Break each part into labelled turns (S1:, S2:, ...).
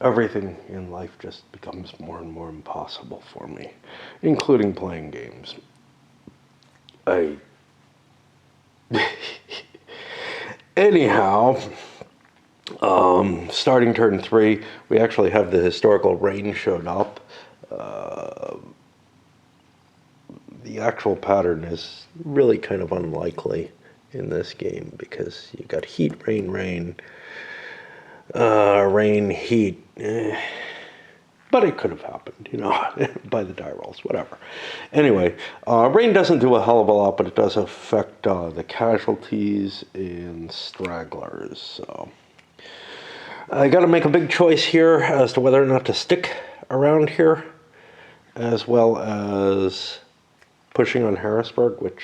S1: everything in life just becomes more and more impossible for me, including playing games. Anyhow, starting turn 3, we actually have the historical rain showed up. The actual pattern is really kind of unlikely in this game because you got heat, rain, rain, rain, heat. But it could have happened, by the die rolls, whatever. Anyway, rain doesn't do a hell of a lot, but it does affect the casualties and stragglers. So I got to make a big choice here as to whether or not to stick around here, as well as pushing on Harrisburg, which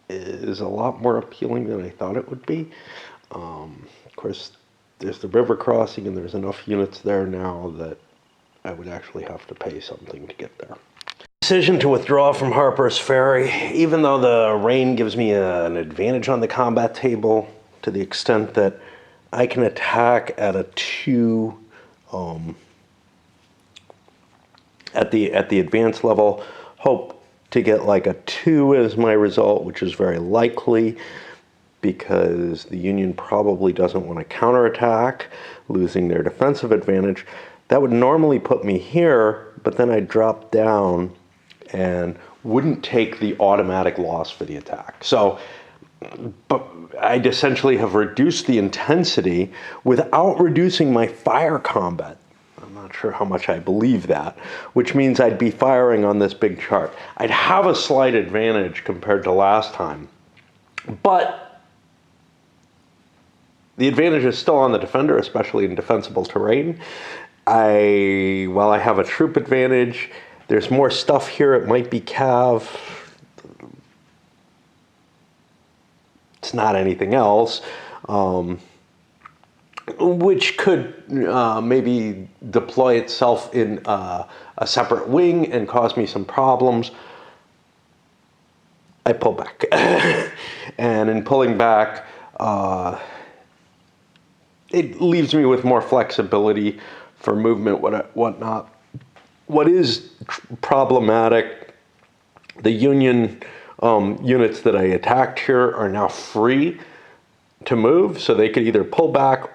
S1: is a lot more appealing than I thought it would be. Of course, there's the river crossing, and there's enough units there now that I would actually have to pay something to get there. Decision to withdraw from Harper's Ferry, even though the rain gives me an advantage on the combat table to the extent that I can attack at a 2 at the advanced level, hope to get like a 2 as my result, which is very likely because the Union probably doesn't want to counterattack, losing their defensive advantage. That would normally put me here, but then I'd drop down and wouldn't take the automatic loss for the attack. So, but I'd essentially have reduced the intensity without reducing my fire combat. I'm not sure how much I believe that, which means I'd be firing on this big chart. I'd have a slight advantage compared to last time, but the advantage is still on the defender, especially in defensible terrain. While I have a troop advantage, there's more stuff here. It might be cav. It's not anything else, which could maybe deploy itself in a separate wing and cause me some problems. I pull back. And in pulling back, it leaves me with more flexibility for movement, whatnot. What is problematic, the Union units that I attacked here are now free to move, so they could either pull back,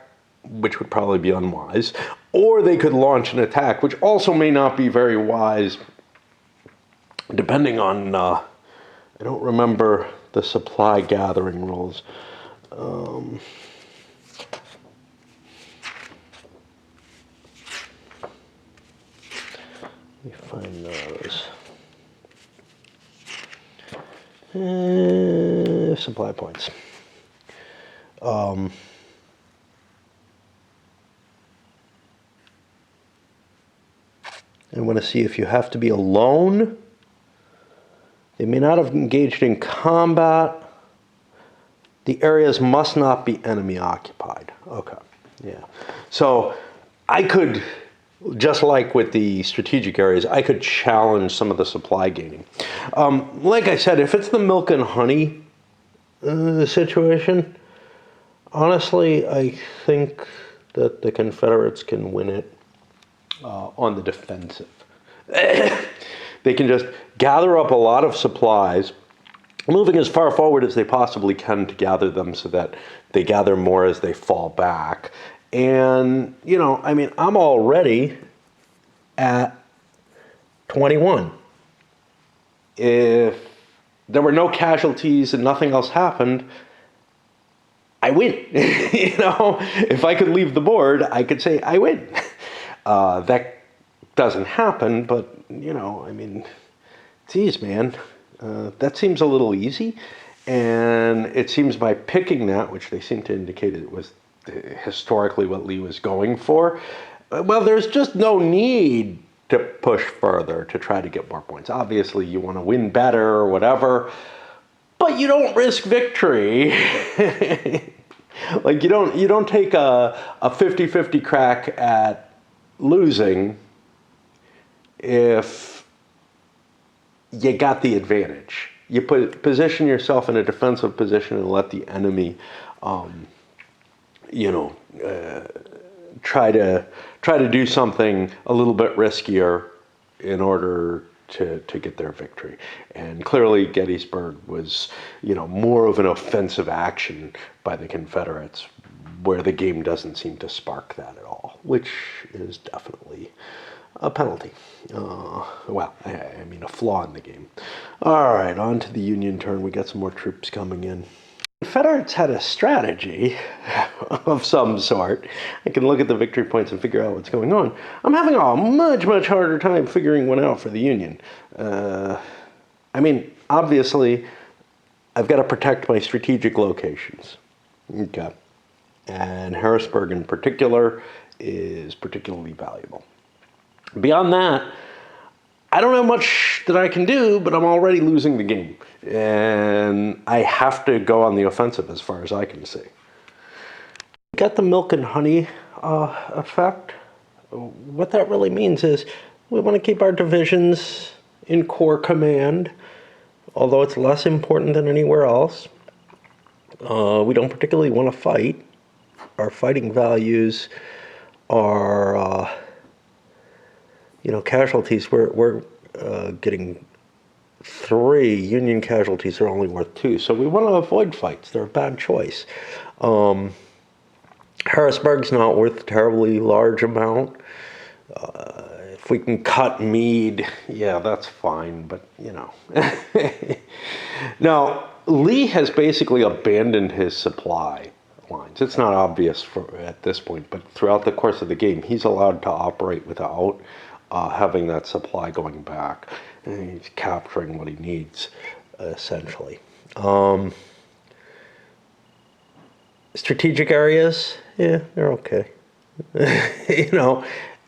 S1: which would probably be unwise, or they could launch an attack, which also may not be very wise, depending on, I don't remember the supply gathering rules. Let me find those. Supply points. I want to see if you have to be alone. They may not have engaged in combat. The areas must not be enemy occupied. Okay, yeah. So I could, just like with the strategic areas, I could challenge some of the supply gaining. Like I said, if it's the milk and honey situation, honestly, I think that the Confederates can win it on the defensive. They can just gather up a lot of supplies, moving as far forward as they possibly can to gather them so that they gather more as they fall back. And, I mean, I'm already at 21. If there were no casualties and nothing else happened, I win. If I could leave the board, I could say I win. That doesn't happen, but, I mean, geez, man, that seems a little easy. And it seems by picking that, which they seem to indicate it was historically what Lee was going for, well, there's just no need to push further to try to get more points. Obviously, you want to win better or whatever, but you don't risk victory. Like, you don't take a 50-50 crack at losing if you got the advantage. You position yourself in a defensive position and let the enemy, try to do something a little bit riskier in order to get their victory. And clearly Gettysburg was, more of an offensive action by the Confederates, where the game doesn't seem to spark that at all, which is definitely a penalty. Well, I mean a flaw in the game. All right, on to the Union turn. We got some more troops coming in. Confederates had a strategy of some sort. I can look at the victory points and figure out what's going on. I'm having a much, much harder time figuring one out for the Union. I mean, obviously, I've got to protect my strategic locations. Okay. And Harrisburg in particular is particularly valuable. Beyond that, I don't have much that I can do, but I'm already losing the game. And I have to go on the offensive as far as I can see. Got the milk and honey effect. What that really means is we want to keep our divisions in corps command, although it's less important than anywhere else. We don't particularly want to fight. Our fighting values are, casualties. We're getting 3. Union casualties are only worth 2. So we want to avoid fights. They're a bad choice. Harrisburg's not worth a terribly large amount. If we can cut Meade, yeah, that's fine. But, Now, Lee has basically abandoned his supply lines. It's not obvious at this point, but throughout the course of the game, he's allowed to operate without having that supply going back. And he's capturing what he needs, essentially. Strategic areas, yeah, they're okay.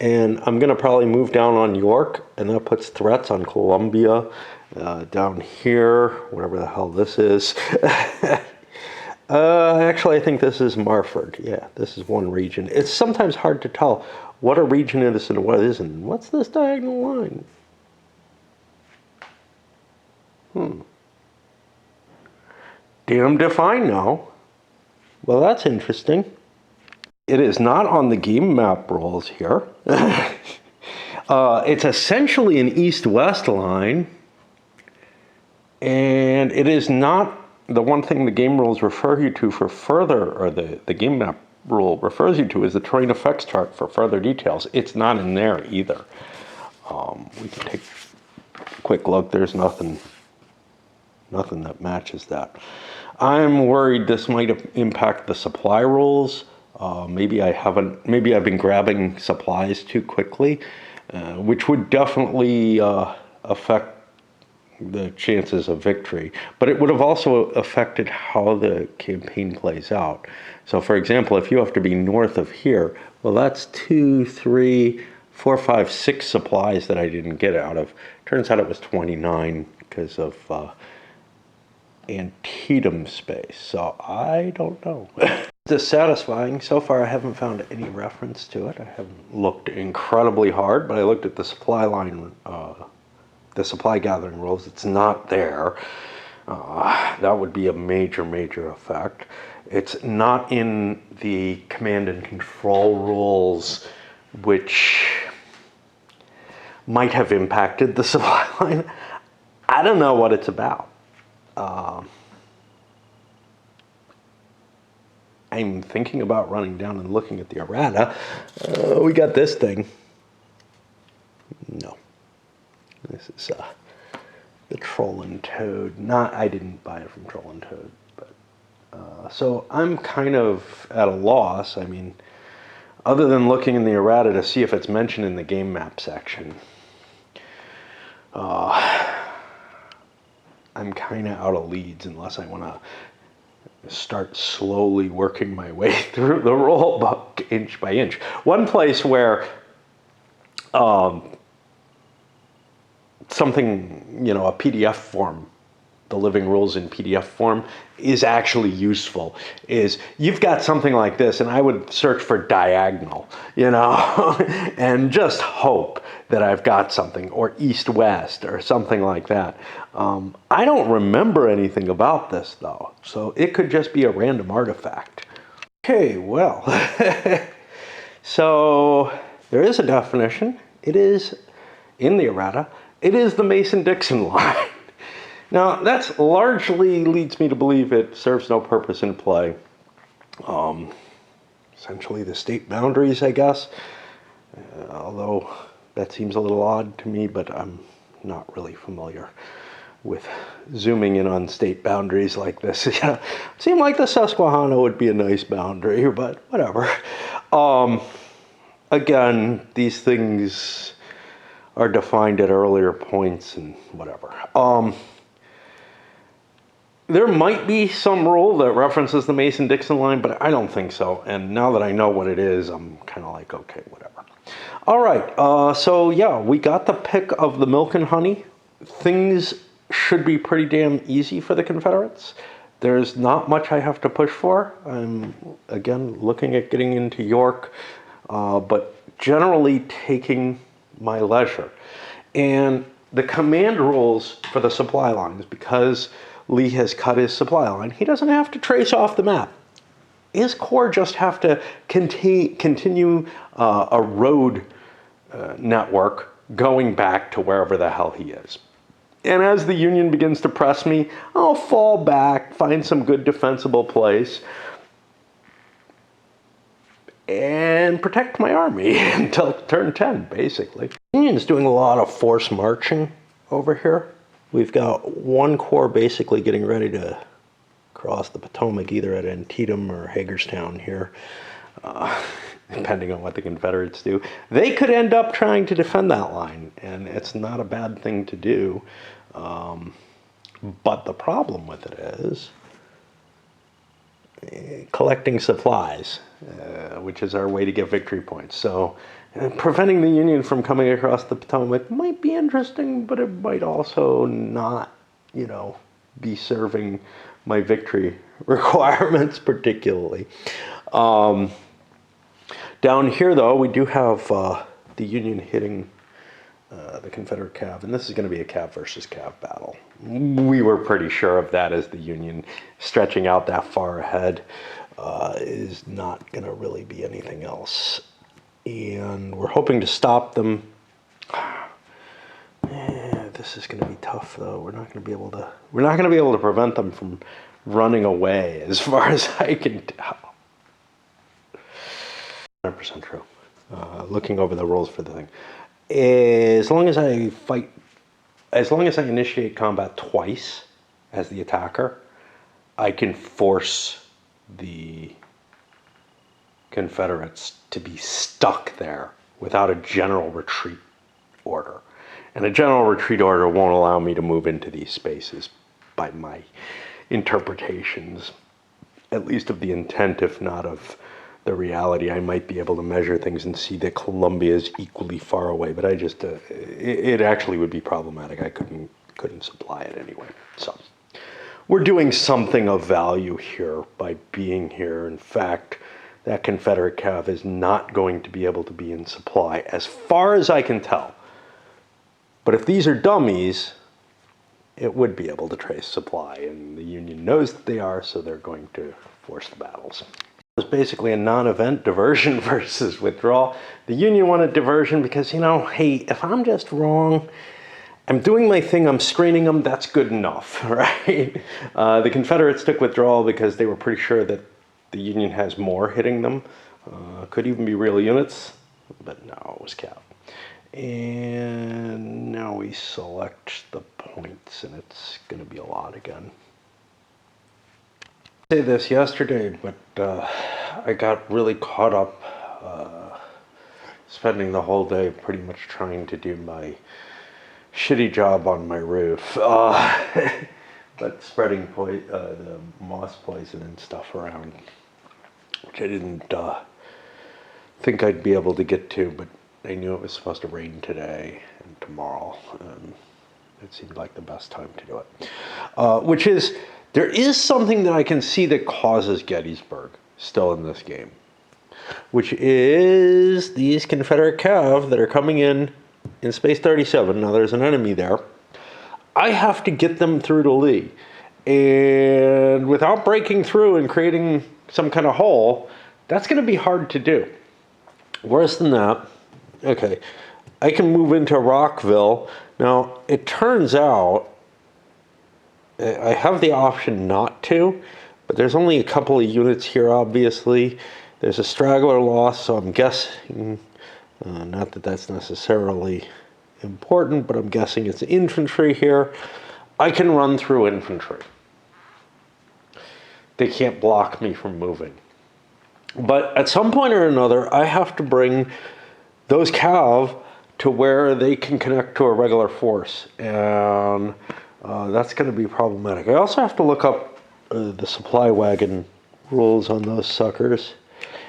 S1: And I'm going to probably move down on York, and that puts threats on Columbia. Down here, whatever the hell this is. Actually, I think this is Marford. Yeah, this is one region. It's sometimes hard to tell what a region is and what isn't. What's this diagonal line? Damned if I know. Well, that's interesting. It is not on the game map rules here. It's essentially an east-west line. And it is not the one thing the game rules refer you to for further, or the game map rule refers you to, is the terrain effects chart for further details. It's not in there either. We can take a quick look. There's nothing that matches that. I'm worried this might impact the supply rules. Maybe I've been grabbing supplies too quickly, which would definitely affect the chances of victory, but it would have also affected how the campaign plays out. So for example, if you have to be north of here, well, that's 2, 3, 4, 5, 6 supplies that I didn't get out of. Turns out it was 29 because of Antietam space. So I don't know. It's dissatisfying. So far I haven't found any reference to it. I haven't looked incredibly hard, but I looked at the supply line, the supply gathering rules. It's not there. That would be a major, major effect. It's not in the command and control rules, which might have impacted the supply line. I don't know what it's about. I'm thinking about running down and looking at the errata. We got this thing. No. This is the Troll and Toad. I didn't buy it from Troll and Toad, but so I'm kind of at a loss. I mean, other than looking in the errata to see if it's mentioned in the game map section, I'm kind of out of leads unless I want to start slowly working my way through the rule book inch by inch. One place where something, a PDF form, the living rules in PDF form, is actually useful, is you've got something like this, and I would search for diagonal, and just hope that I've got something, or east-west, or something like that. I don't remember anything about this, though, so it could just be a random artifact. Okay, well, So there is a definition. It is in the errata. It is the Mason-Dixon line. Now, that's largely leads me to believe it serves no purpose in play. Essentially the state boundaries, I guess. Although that seems a little odd to me, but I'm not really familiar with zooming in on state boundaries like this. Yeah, seemed like the Susquehanna would be a nice boundary, but whatever. Again, these things are defined at earlier points and whatever. There might be some rule that references the Mason-Dixon line, but I don't think so. And now that I know what it is, I'm kind of like, okay, whatever. All right, so yeah, we got the pick of the milk and honey. Things should be pretty damn easy for the Confederates. There's not much I have to push for. I'm, again, looking at getting into York, but generally taking my leisure. And the command rules for the supply lines, because Lee has cut his supply line, he doesn't have to trace off the map. His corps just have to continue a road network going back to wherever the hell he is. And as the Union begins to press me, I'll fall back, find some good defensible place, and protect my army until turn 10, basically. The Union's doing a lot of force marching over here. We've got one corps basically getting ready to cross the Potomac, either at Antietam or Hagerstown here, depending on what the Confederates do. They could end up trying to defend that line, and it's not a bad thing to do. But the problem with it is collecting supplies, which is our way to get victory points. So preventing the Union from coming across the Potomac might be interesting, but it might also not, be serving my victory requirements particularly. Down here, though, we do have the Union hitting the Confederate cav, and this is going to be a cav versus cav battle. We were pretty sure of that, as the Union stretching out that far ahead is not going to really be anything else. And we're hoping to stop them. This is going to be tough, though. We're not going to be able to prevent them from running away, as far as I can tell. 100% true. Looking over the rules for the thing. As long as I initiate combat twice as the attacker, I can force the Confederates to be stuck there without a general retreat order. And a general retreat order won't allow me to move into these spaces by my interpretations, at least of the intent, if not of the reality. I might be able to measure things and see that Columbia is equally far away, but I just, it actually would be problematic. I couldn't supply it anyway. So we're doing something of value here by being here. In fact, that Confederate cav is not going to be able to be in supply, as far as I can tell. But if these are dummies, it would be able to trace supply, and the Union knows that they are, so they're going to force the battles. It was basically a non-event, diversion versus withdrawal. The Union wanted diversion because, hey, if I'm just wrong, I'm doing my thing, I'm screening them, that's good enough, right? The Confederates took withdrawal because they were pretty sure that the Union has more hitting them. Could even be real units, but no, it was cav. And now we select the points, and it's going to be a lot again. I say this yesterday, but I got really caught up spending the whole day pretty much trying to do my shitty job on my roof, but spreading the moss poison and stuff around, which I didn't think I'd be able to get to, but I knew it was supposed to rain today and tomorrow. It seemed like the best time to do it. Which is, there is something that I can see that causes Gettysburg still in this game, which is these Confederate cav that are coming in space 37. Now there's an enemy there. I have to get them through to Lee. And without breaking through and creating some kind of hole, that's going to be hard to do. Worse than that, okay, I can move into Rockville. Now, it turns out I have the option not to, but there's only a couple of units here, obviously. There's a straggler loss, so I'm guessing, not that that's necessarily important, but I'm guessing it's infantry here. I can run through infantry. They can't block me from moving. But at some point or another, I have to bring those cav to where they can connect to a regular force. And that's going to be problematic. I also have to look up the supply wagon rules on those suckers.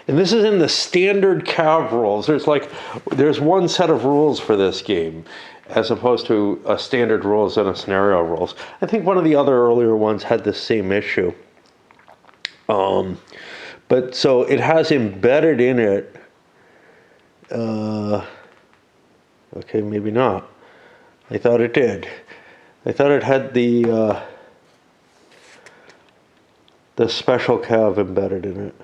S1: And this is in the standard cav rules. There's one set of rules for this game, as opposed to a standard rules and a scenario rules. I think one of the other earlier ones had the same issue. But so it has embedded in it, okay, maybe not. I thought it did. I thought it had the special cav embedded in it.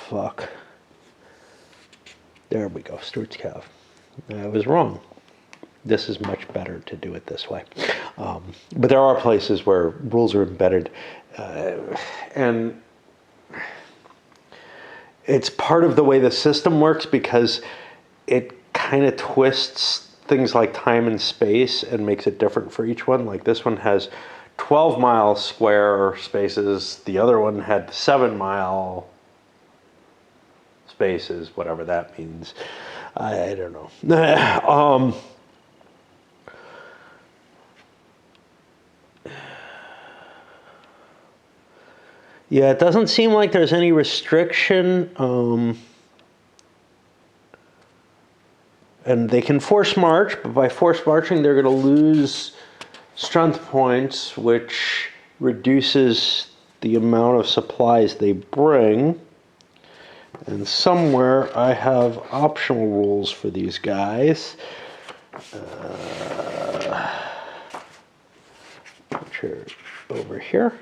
S1: Fuck. There we go, Stuart's cav. I was wrong. This is much better to do it this way. But there are places where rules are embedded. And it's part of the way the system works because it kind of twists things like time and space and makes it different for each one. Like this one has 12-mile square spaces. The other one had 7-mile spaces, whatever that means. I don't know. Yeah, it doesn't seem like there's any restriction. And they can force march, but by force marching, they're going to lose strength points, which reduces the amount of supplies they bring. And somewhere I have optional rules for these guys. Which are over here.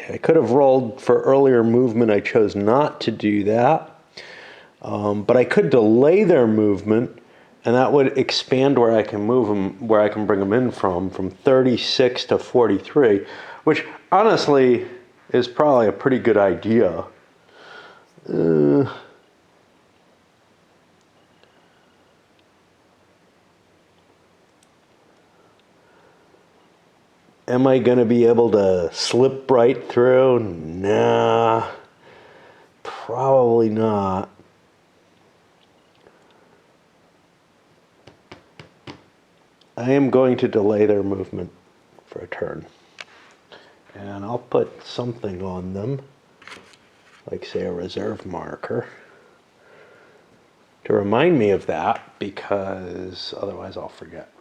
S1: I could have rolled for earlier movement. I chose not to do that. But I could delay their movement, and that would expand where I can move them, where I can bring them in from 36 to 43, which honestly is probably a pretty good idea. Am I going to be able to slip right through? Nah, probably not. I am going to delay their movement for a turn. And I'll put something on them, like say a reserve marker, to remind me of that, because otherwise I'll forget.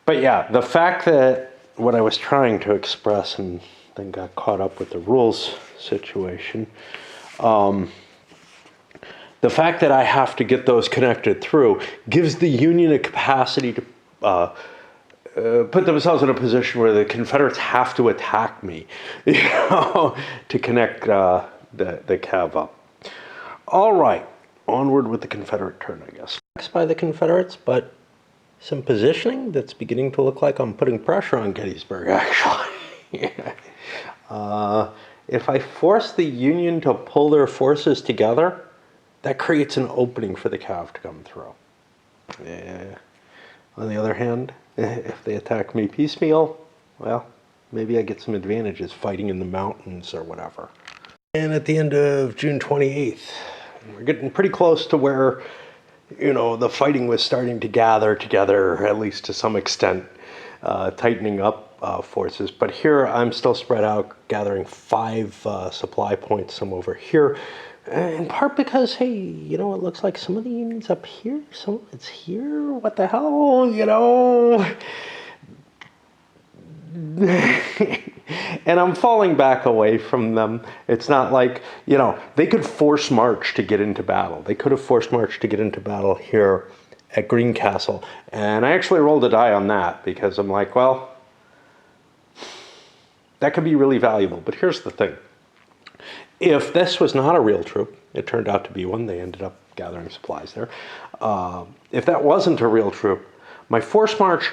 S1: But yeah, the fact that what I was trying to express and then got caught up with the rules situation, the fact that I have to get those connected through gives the Union a capacity to put themselves in a position where the Confederates have to attack me, to connect the cav up. All right, onward with the Confederate turn, I guess. By the Confederates, but some positioning that's beginning to look like I'm putting pressure on Gettysburg, actually. If I force the Union to pull their forces together, that creates an opening for the cav to come through. On the other hand, if they attack me piecemeal, well, maybe I get some advantages fighting in the mountains or whatever. And at the end of June 28th, we're getting pretty close to where, the fighting was starting to gather together, at least to some extent, tightening up forces. But here I'm still spread out, gathering 5 supply points, some over here. In part because, hey, it looks like some of the Union's up here, some of it's here. What the hell, And I'm falling back away from them. It's not like, they could force march to get into battle. They could have forced march to get into battle here at Greencastle. And I actually rolled a die on that because I'm like, well, That could be really valuable. But here's the thing. If this was not a real troop, it turned out to be one, they ended up gathering supplies there. If that wasn't a real troop, my force march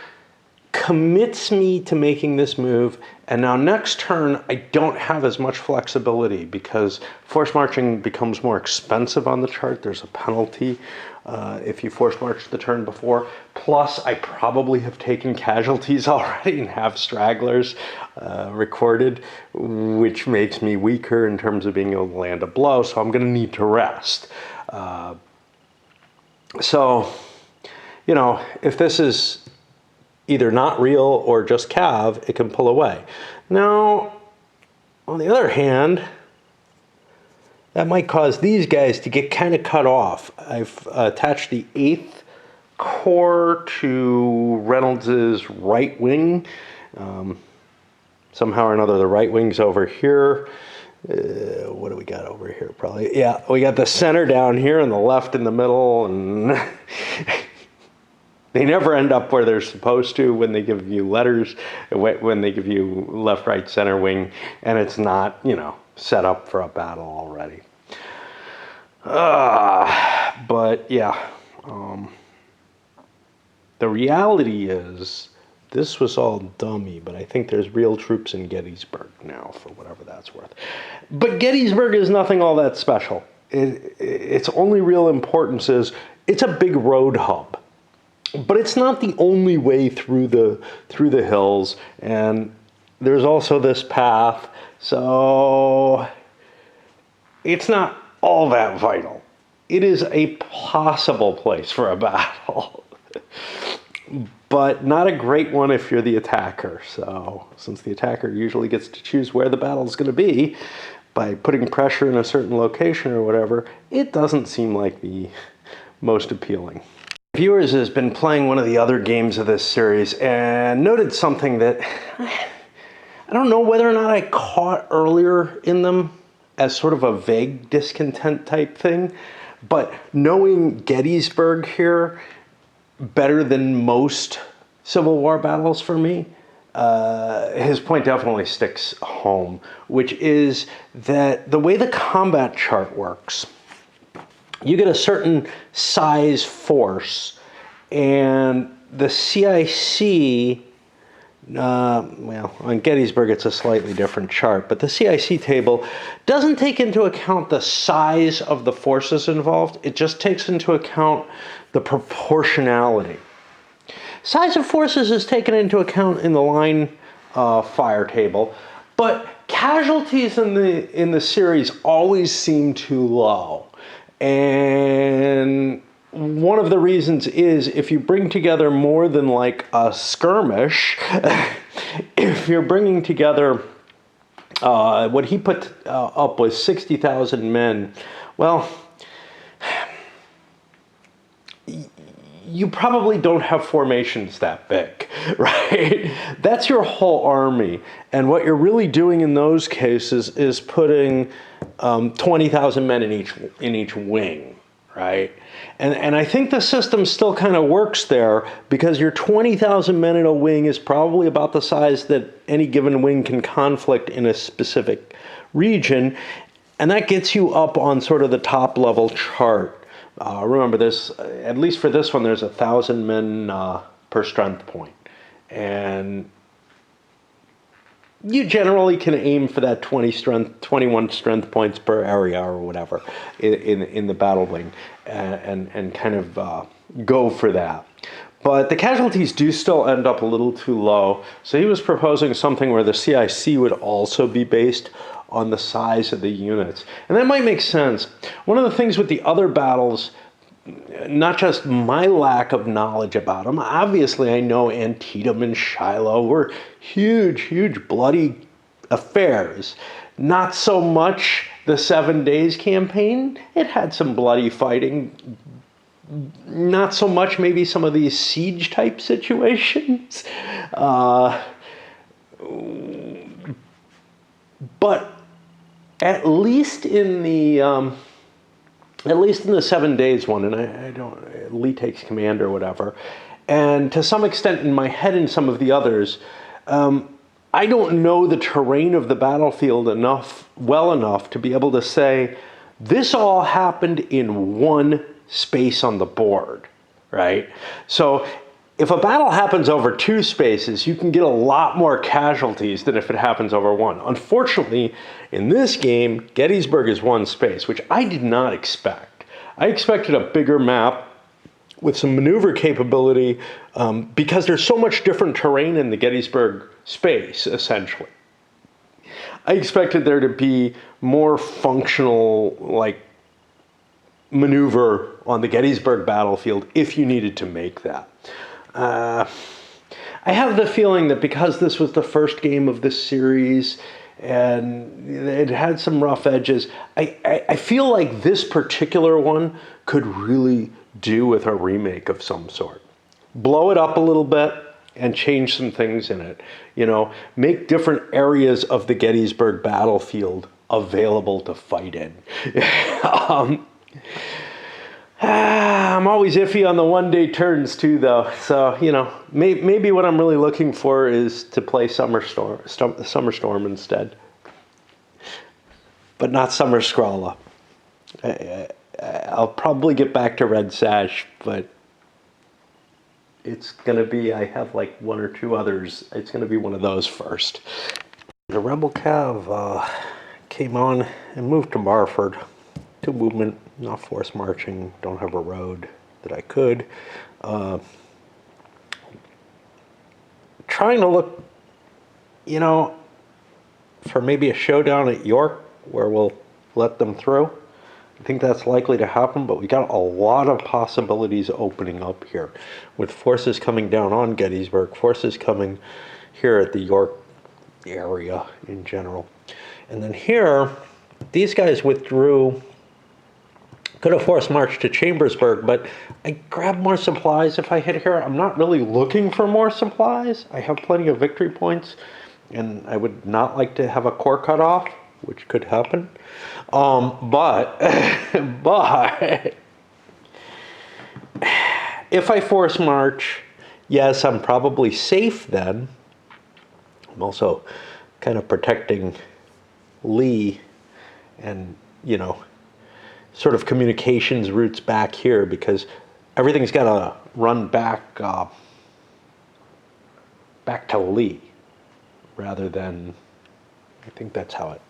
S1: commits me to making this move, and now next turn I don't have as much flexibility because force marching becomes more expensive on the chart. There's a penalty if you force march the turn before. Plus, I probably have taken casualties already and have stragglers recorded, which makes me weaker in terms of being able to land a blow, so I'm going to need to rest. So, you know, if this is either not real or just cav, it can pull away. Now, on the other hand, that might cause these guys to get kind of cut off. I've attached the 8th Corps to Reynolds's right wing. Somehow or another, the right wing's over here. What do we got over here? Probably, yeah, we got the center down here and the left in the middle, and they never end up where they're supposed to when they give you letters, when they give you left, right, center wing, and it's not, you know, set up for a battle already. But yeah, the reality is this was all dummy, but I think there's real troops in Gettysburg now, for whatever that's worth. But Gettysburg is nothing all that special. Its only real importance is it's a big road hub. But it's not the only way through the hills, and there's also this path, so it's not all that vital. It is a possible place for a battle, but not a great one if you're the attacker. So since the attacker usually gets to choose where the battle is going to be by putting pressure in a certain location or whatever, it doesn't seem like the most appealing. Viewers has been playing one of the other games of this series and noted something that I don't know whether or not I caught earlier in them as sort of a vague discontent type thing, but knowing Gettysburg here better than most Civil War battles for me, his point definitely sticks home, which is that the way the combat chart works, you get a certain size force, and the CIC, well, on Gettysburg it's a slightly different chart, but the CIC table doesn't take into account the size of the forces involved. It just takes into account the proportionality. Size of forces is taken into account in the line fire table, but casualties in the series always seem too low. And one of the reasons is if you bring together more than like a skirmish, if you're bringing together, what he put up was 60,000 men, well, you probably don't have formations that big, right? That's your whole army. And what you're really doing in those cases is putting 20,000 men in each wing, right? And I think the system still kind of works there because your 20,000 men in a wing is probably about the size that any given wing can conflict in a specific region. And that gets you up on sort of the top level chart. Remember, there's, at least for this one, there's 1,000 men per strength point. And you generally can aim for that 21 strength points per area or whatever in the battle wing and kind of go for that. But the casualties do still end up a little too low. So he was proposing something where the CIC would also be based on the size of the units. And that might make sense. One of the things with the other battles, not just my lack of knowledge about them, obviously I know Antietam and Shiloh were huge, huge bloody affairs. Not so much the 7 Days campaign. It had some bloody fighting. Not so much maybe some of these siege type situations. But at least in the 7 Days one, and I don't, Lee takes command or whatever, and to some extent in my head in some of the others, I don't know the terrain of the battlefield well enough to be able to say, this all happened in one space on the board, right? So if a battle happens over two spaces, you can get a lot more casualties than if it happens over one. Unfortunately, in this game, Gettysburg is one space, which I did not expect. I expected a bigger map with some maneuver capability because there's so much different terrain in the Gettysburg space, essentially. I expected there to be more functional, like, maneuver on the Gettysburg battlefield if you needed to make that. I have the feeling that because this was the first game of this series and it had some rough edges, I feel like this particular one could really do with a remake of some sort. Blow it up a little bit and change some things in it. You know, make different areas of the Gettysburg battlefield available to fight in. I'm always iffy on the one-day turns too, though. So, you know, maybe what I'm really looking for is to play Summer Storm instead. But not Summer Scrawler. I'll probably get back to Red Sash, but it's going to be, I have like one or two others. It's going to be one of those first. The Rebel Cav came on and moved to Marford. Two movement, not force marching, don't have a road that I could. Trying to look, you know, for maybe a showdown at York where we'll let them through. I think that's likely to happen, but we got a lot of possibilities opening up here with forces coming down on Gettysburg, forces coming here at the York area in general. And then here, these guys withdrew. Could have forced march to Chambersburg, but I grabbed more supplies if I hit here. I'm not really looking for more supplies. I have plenty of victory points, and I would not like to have a corps cut off, which could happen. But if I force march, yes, I'm probably safe then. I'm also kind of protecting Lee and, you know, sort of communications routes back here because everything's got to run back to Lee rather than, I think that's how it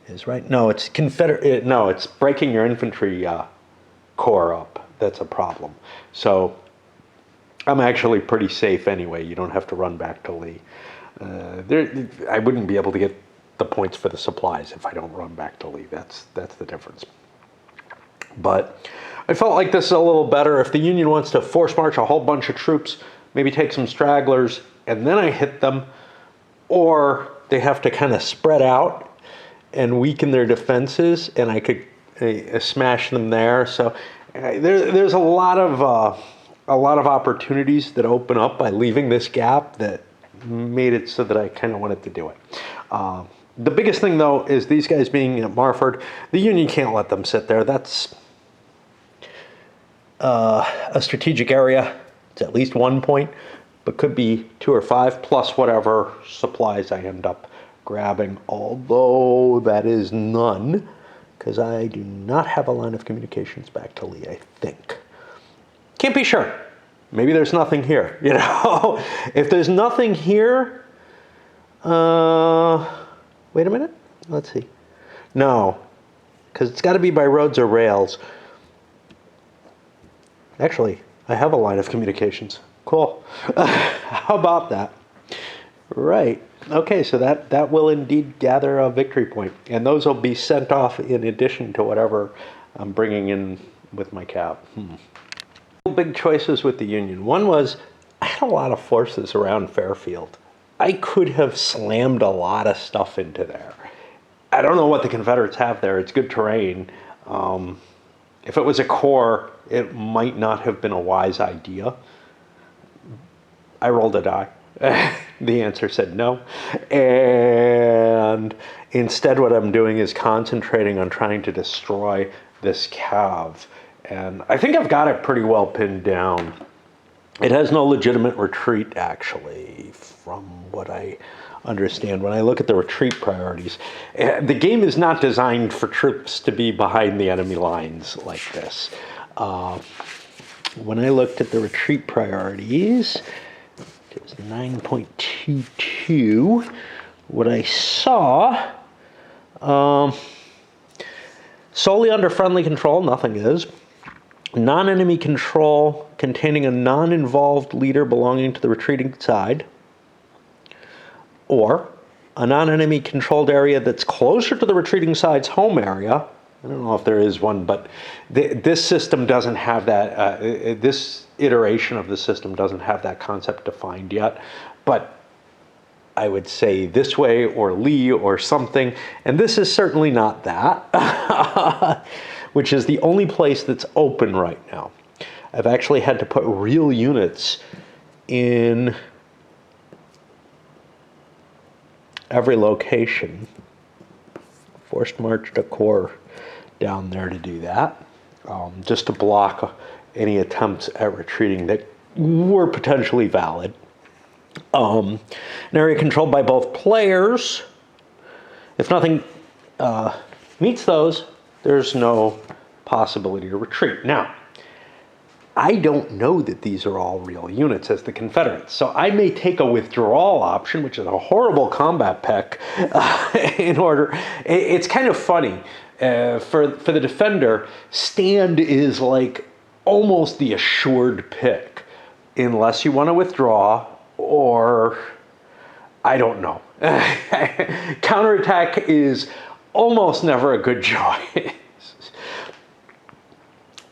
S1: is, right? No, it's Confederate. No, it's breaking your infantry corps up. That's a problem. So I'm actually pretty safe anyway. You don't have to run back to Lee. I wouldn't be able to get the points for the supplies if I don't run back to Lee. That's the difference. But I felt like this is a little better. If the Union wants to force march a whole bunch of troops, maybe take some stragglers, and then I hit them, or they have to kind of spread out and weaken their defenses, and I could smash them there. So there's a lot of opportunities that open up by leaving this gap that made it so that I kind of wanted to do it. The biggest thing, though, is these guys being at Marford. The Union can't let them sit there. That's a strategic area. It's at least 1 point, but could be 2 or 5 plus whatever supplies I end up grabbing, although that is none, because I do not have a line of communications back to Lee, I think. Can't be sure. Maybe there's nothing here, you know? If there's nothing here, wait a minute, let's see. No, because it's got to be by roads or rails. Actually, I have a line of communications. Cool. How about that? Right. Okay, so that will indeed gather a victory point. And those will be sent off in addition to whatever I'm bringing in with my cav. Big choices with the Union. One was, I had a lot of forces around Fairfield. I could have slammed a lot of stuff into there. I don't know what the Confederates have there. It's good terrain. If it was a corps, it might not have been a wise idea. I rolled a die. The answer said no. And instead what I'm doing is concentrating on trying to destroy this cav. And I think I've got it pretty well pinned down. It has no legitimate retreat, actually, from what I understand. When I look at the retreat priorities, the game is not designed for troops to be behind the enemy lines like this. When I looked at the retreat priorities, it was 9.22. What I saw, solely under friendly control, nothing is. Non-enemy control containing a non-involved leader belonging to the retreating side, or a non-enemy controlled area that's closer to the retreating side's home area. I don't know if there is one, but this system doesn't have that, this iteration of the system doesn't have that concept defined yet, but I would say this way or Lee or something, and this is certainly not that, which is the only place that's open right now. I've actually had to put real units in every location. Forced march to corps down there to do that, just to block any attempts at retreating that were potentially valid. An area controlled by both players. If nothing meets those, there's no possibility to retreat. Now, I don't know that these are all real units as the Confederates, so I may take a withdrawal option, which is a horrible combat pick, in order. It's kind of funny. For the defender, stand is like almost the assured pick, unless you want to withdraw, or I don't know. Counterattack is almost never a good choice.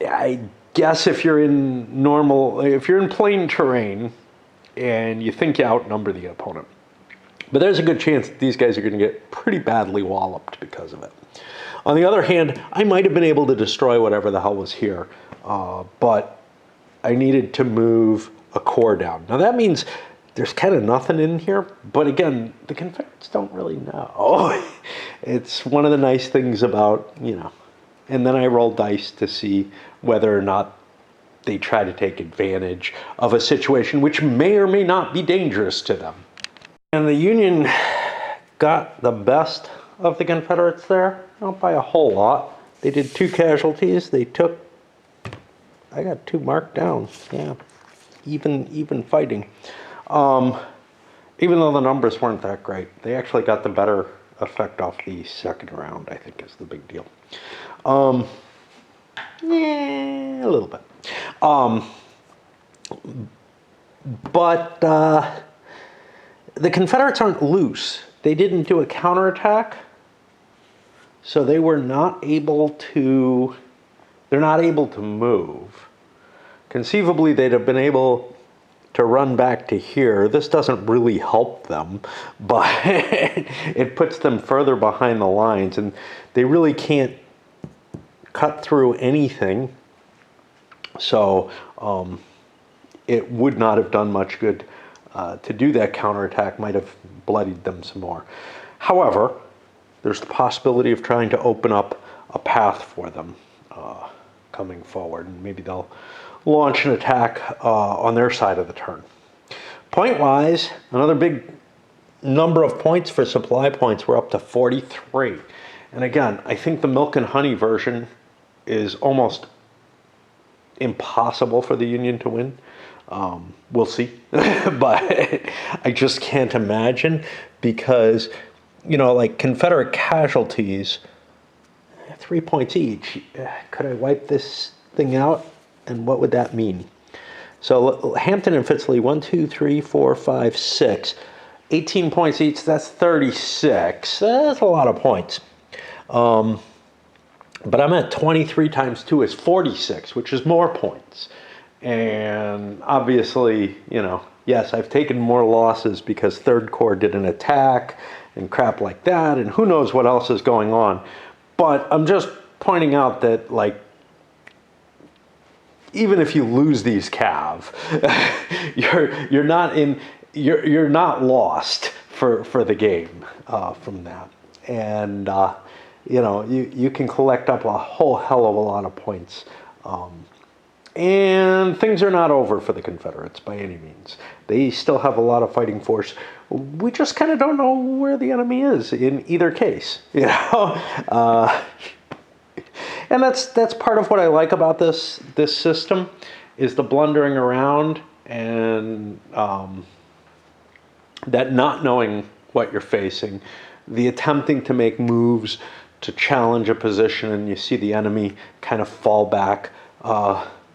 S1: I guess if you're in plain terrain and you think you outnumber the opponent, but there's a good chance that these guys are going to get pretty badly walloped because of it. On the other hand, I might have been able to destroy whatever the hell was here, but I needed to move a corps down. Now that means there's kind of nothing in here, but again, the Confederates don't really know. It's one of the nice things about, and then I roll dice to see whether or not they try to take advantage of a situation which may or may not be dangerous to them. And the Union got the best of the Confederates there, not by a whole lot. They did 2 casualties. I got 2 marked down. Yeah, even fighting. Even though the numbers weren't that great, they actually got the better effect off the second round, I think is the big deal. Yeah, a little bit. But the Confederates aren't loose. They didn't do a counterattack, so they're not able to move. Conceivably, they'd have been able to run back to here. This doesn't really help them, but it puts them further behind the lines, and they really can't cut through anything. So it would not have done much good to do that counterattack. Might have bloodied them some more. However, there's the possibility of trying to open up a path for them coming forward, and maybe they'll launch an attack on their side of the turn. Point-wise, another big number of points for supply points. We're up to 43. And again, I think the milk and honey version is almost impossible for the Union to win. We'll see. But I just can't imagine, because, like Confederate casualties, 3 points each. Could I wipe this thing out? And what would that mean? So Hampton and Fitz Lee, 1, 2, 3, 4, 5, 6. 18 points each, that's 36. That's a lot of points. But I'm at 23 times 2 is 46, which is more points. And obviously, yes, I've taken more losses because Third Corps did an attack and crap like that, and who knows what else is going on. But I'm just pointing out that, even if you lose these cav, you're not lost for the game from that. And you can collect up a whole hell of a lot of points And things are not over for the Confederates by any means. They still have a lot of fighting force. We just kind of don't know where the enemy is in either case, you know. And that's part of what I like about this system, is the blundering around and that not knowing what you're facing, the attempting to make moves to challenge a position, and you see the enemy kind of fall back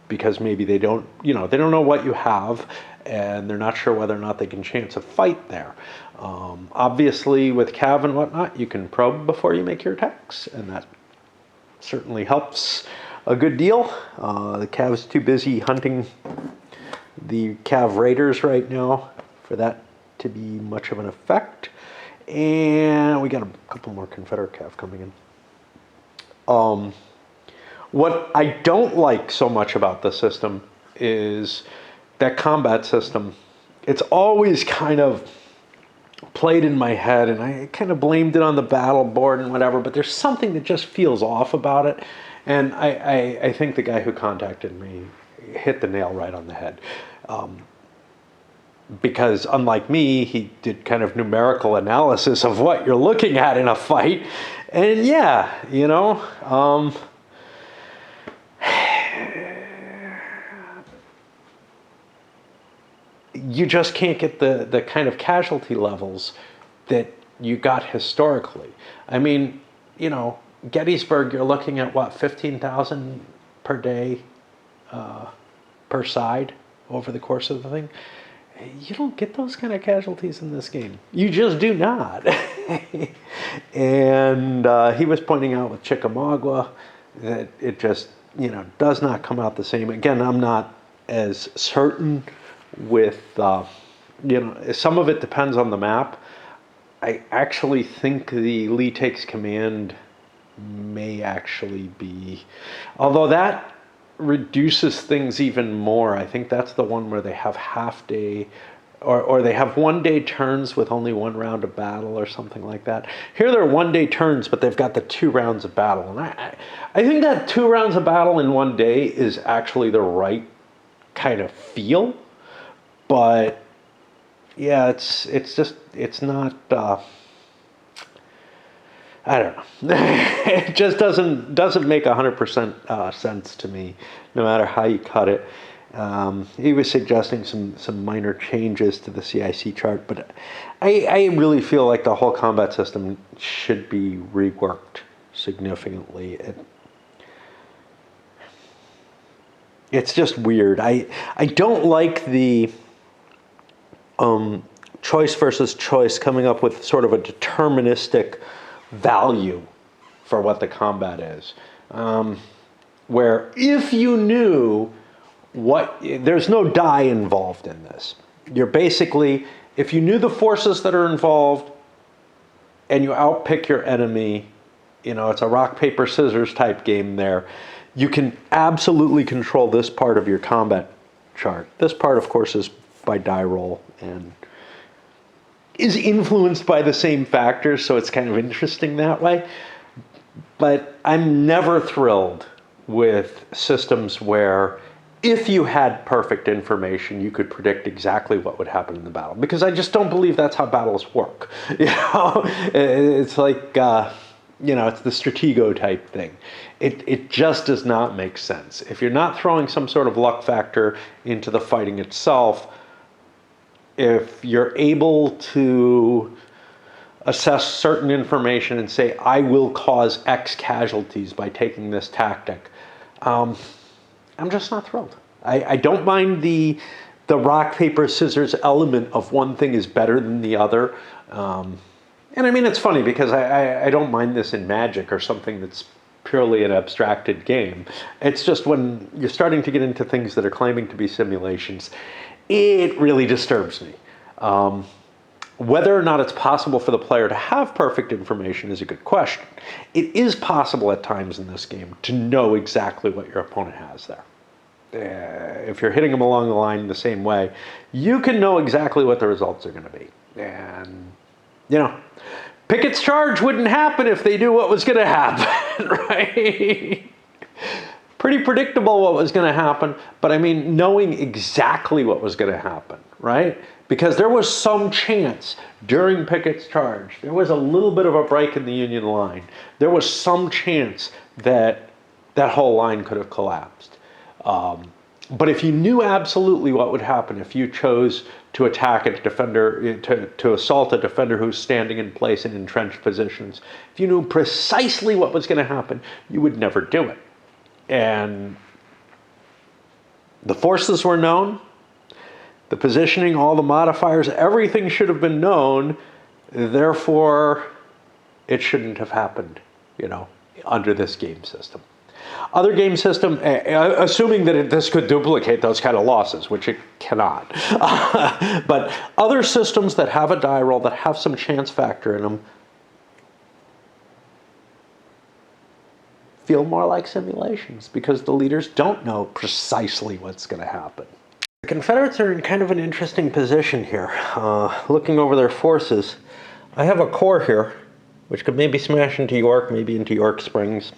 S1: because maybe they don't know what you have, and they're not sure whether or not they can chance a fight there. Obviously, with Cav and whatnot, you can probe before you make your attacks, and that certainly helps a good deal. The Cav's too busy hunting the Cav Raiders right now for that to be much of an effect. And we got a couple more Confederate Cav coming in. What I don't like so much about the system is that combat system. It's always kind of played in my head, and I kind of blamed it on the battle board and whatever, but there's something that just feels off about it. And I think the guy who contacted me hit the nail right on the head. Because unlike me, he did kind of numerical analysis of what you're looking at in a fight. And yeah, you know, you just can't get the kind of casualty levels that you got historically. I mean, you know, Gettysburg, you're looking at what, 15,000 per day per side over the course of the thing. You don't get those kind of casualties in this game. You just do not. And he was pointing out with Chickamauga that it just, you know, does not come out the same. Again, I'm not as certain with, you know, some of it depends on the map. I actually think the Lee Takes Command may actually be, although that reduces things even more. I think that's the one where they have half day, or they have 1 day turns with only 1 round of battle or something like that. Here they're 1 day turns, but they've got the 2 rounds of battle. And I think that 2 rounds of battle in 1 day is actually the right kind of feel. But yeah, it's not, I don't know. It just doesn't make 100% sense to me, no matter how you cut it. He was suggesting some minor changes to the CIC chart, but I really feel like the whole combat system should be reworked significantly. It's just weird. I don't like the choice versus choice, coming up with sort of a deterministic value for what the combat is, where if you knew there's no die involved in this. You're basically, if you knew the forces that are involved and you outpick your enemy, you know, it's a rock, paper, scissors type game there. You can absolutely control this part of your combat chart. This part, of course, is by die roll and is influenced by the same factors, so it's kind of interesting that way. But I'm never thrilled with systems where if you had perfect information, you could predict exactly what would happen in the battle, because I just don't believe that's how battles work. You know, it's like, you know, it's the Stratego type thing. It just does not make sense. If you're not throwing some sort of luck factor into the fighting itself, if you're able to assess certain information and say, I will cause X casualties by taking this tactic, I'm just not thrilled. I don't mind the rock, paper, scissors element of one thing is better than the other. And I mean, it's funny because I don't mind this in Magic or something that's purely an abstracted game. It's just when you're starting to get into things that are claiming to be simulations, it really disturbs me. Whether or not it's possible for the player to have perfect information is a good question. It is possible at times in this game to know exactly what your opponent has there. If you're hitting them along the line the same way, you can know exactly what the results are going to be. And, you know, Pickett's charge wouldn't happen if they knew what was going to happen, right? pretty predictable what was going to happen, but I mean, knowing exactly what was going to happen, right? Because there was some chance during Pickett's charge, there was a little bit of a break in the Union line. There was some chance that that whole line could have collapsed. But if you knew absolutely what would happen if you chose to attack a defender, to assault a defender who's standing in place in entrenched positions, if you knew precisely what was going to happen, you would never do it. And the forces were known, the positioning, all the modifiers, everything should have been known. Therefore, it shouldn't have happened, under this game system. Other game system, assuming that this could duplicate those kind of losses, which it cannot. But other systems that have a die roll, that have some chance factor in them, feel more like simulations because the leaders don't know precisely what's going to happen. The Confederates are in kind of an interesting position here. Looking over their forces, I have a corps here, which could maybe smash into York, maybe into York Springs.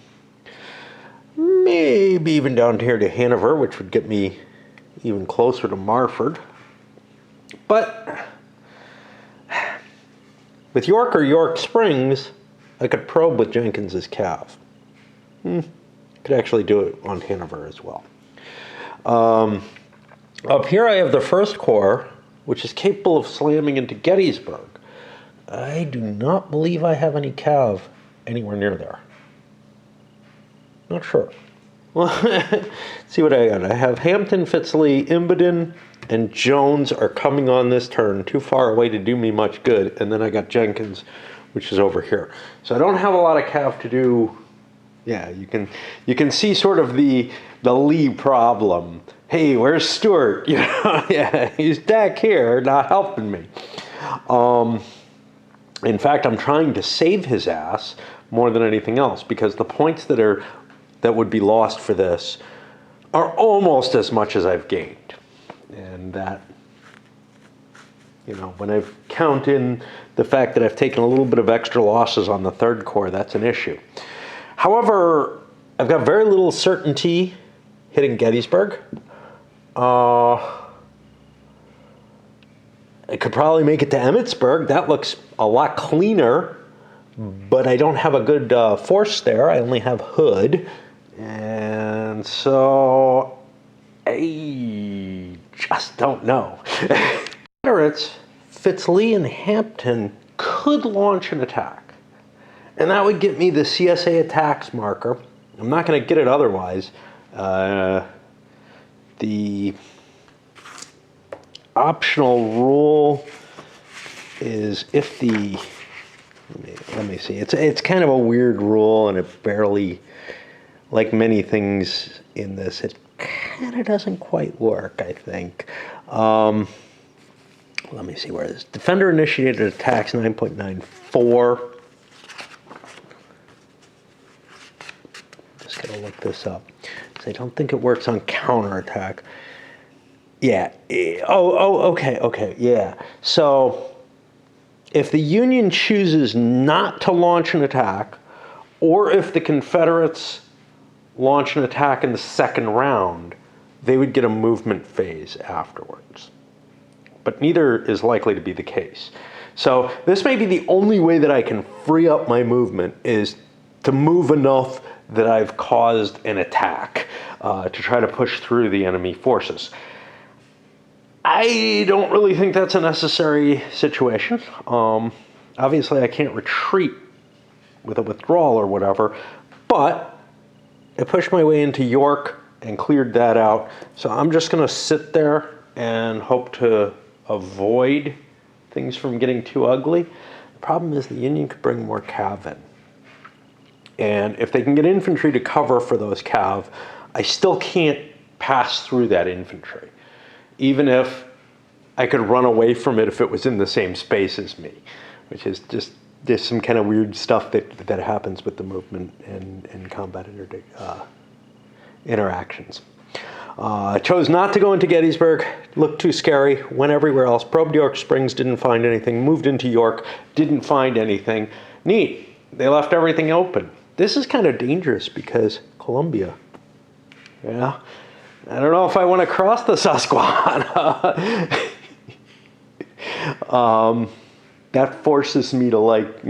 S1: Maybe even down here to Hanover, which would get me even closer to Marford. But with York or York Springs, I could probe with Jenkins's cav. Could actually do it on Hanover as well. Up here I have the 1st Corps, which is capable of slamming into Gettysburg. I do not believe I have any cav anywhere near there. Not sure. Well, let's see what I got. I have Hampton, Fitzlee, Imboden, and Jones are coming on this turn, too far away to do me much good. And then I got Jenkins, which is over here. So I don't have a lot of cav to do. Yeah, you can see sort of the Lee problem. Hey, where's Stuart? Yeah, he's back here, not helping me. In fact, I'm trying to save his ass more than anything else because the points that would be lost for this are almost as much as I've gained. And that, when I count in the fact that I've taken a little bit of extra losses on the 3rd Corps, that's an issue. However, I've got very little certainty hitting Gettysburg. I could probably make it to Emmitsburg. That looks a lot cleaner, but I don't have a good force there. I only have Hood. And so I just don't know. Confederates, Fitzlee and Hampton could launch an attack. And that would get me the CSA attacks marker. I'm not going to get it otherwise. The optional rule is if the, let me see, it's kind of a weird rule and it barely, like many things in this, it kind of doesn't quite work, I think. Let me see where it is. Defender initiated attacks 9.94. Just gotta look this up. I don't think it works on counterattack. Yeah. Okay. Yeah. So if the Union chooses not to launch an attack, or if the Confederates launch an attack in the 2nd round, they would get a movement phase afterwards. But neither is likely to be the case. So this may be the only way that I can free up my movement is to move enough that I've caused an attack to try to push through the enemy forces. I don't really think that's a necessary situation. Obviously, I can't retreat with a withdrawal or whatever, but I pushed my way into York and cleared that out. So I'm just going to sit there and hope to avoid things from getting too ugly. The problem is the Union could bring more cav in. And if they can get infantry to cover for those cav, I still can't pass through that infantry, even if I could run away from it if it was in the same space as me, which is just there's some kind of weird stuff that happens with the movement and combat interactions. I chose not to go into Gettysburg, looked too scary, went everywhere else, probed York Springs, didn't find anything, moved into York, didn't find anything. Neat, they left everything open. This is kind of dangerous because Columbia Yeah. I don't know if I want to cross the Susquehanna. That forces me to, like,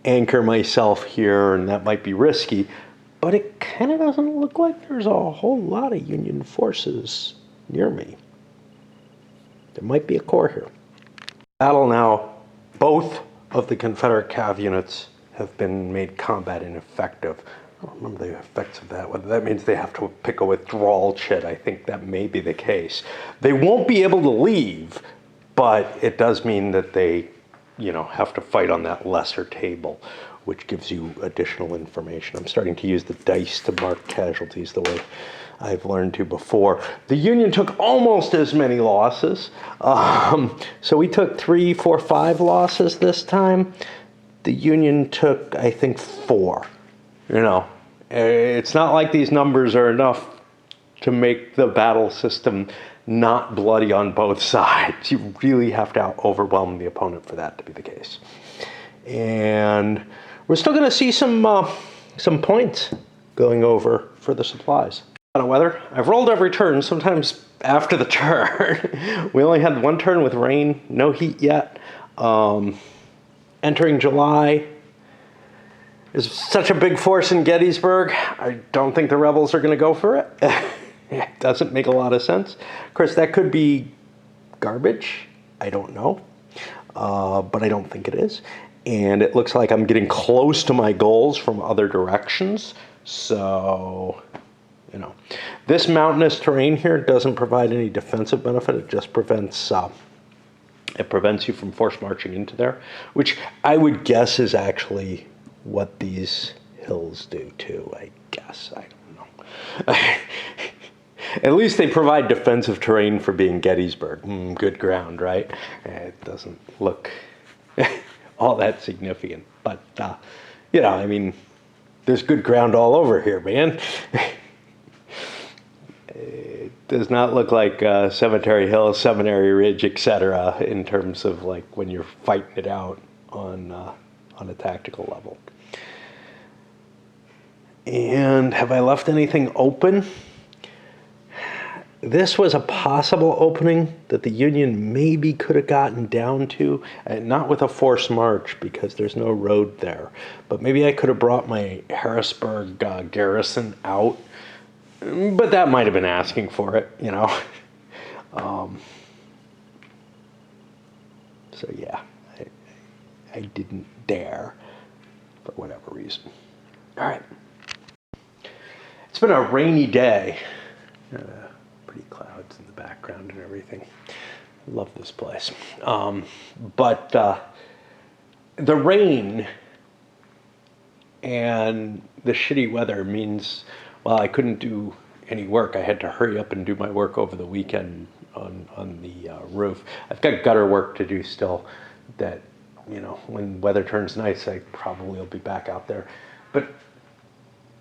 S1: anchor myself here, and that might be risky. But it kind of doesn't look like there's a whole lot of Union forces near me. There might be a corps here. Battle now, both of the Confederate cav units have been made combat ineffective. I don't remember the effects of that. Whether that means they have to pick a withdrawal chit, I think that may be the case. They won't be able to leave, but it does mean that they, have to fight on that lesser table, which gives you additional information. I'm starting to use the dice to mark casualties the way I've learned to before. The Union took almost as many losses. So we took 3, 4, 5 losses this time. The Union took, I think, 4. It's not like these numbers are enough to make the battle system not bloody on both sides. You really have to overwhelm the opponent for that to be the case. And we're still going to see some points going over for the supplies. Weather. I've rolled every turn, sometimes after the turn. We only had one turn with rain, no heat yet. Entering July. There's such a big force in Gettysburg. I don't think the rebels are going to go for it. It doesn't make a lot of sense. Of course, that could be garbage. I don't know. But I don't think it is. And it looks like I'm getting close to my goals from other directions. So, this mountainous terrain here doesn't provide any defensive benefit. It just prevents you from force marching into there, which I would guess is actually what these hills do too, I guess. I don't know. At least they provide defensive terrain for being Gettysburg. Good ground, right? It doesn't look all that significant. But, there's good ground all over here, man. It does not look like Cemetery Hill, Seminary Ridge, etc. in terms of like when you're fighting it out on a tactical level. And have I left anything open? This was a possible opening that the Union maybe could have gotten down to, not with a forced march because there's no road there, but maybe I could have brought my Harrisburg garrison out, but that might have been asking for it, So yeah, I didn't dare for whatever reason. All right. It's been a rainy day. Pretty clouds in the background and everything. I love this place. But the rain and the shitty weather means, well, I couldn't do any work. I had to hurry up and do my work over the weekend on the roof. I've got gutter work to do still that, when weather turns nice, I probably will be back out there. But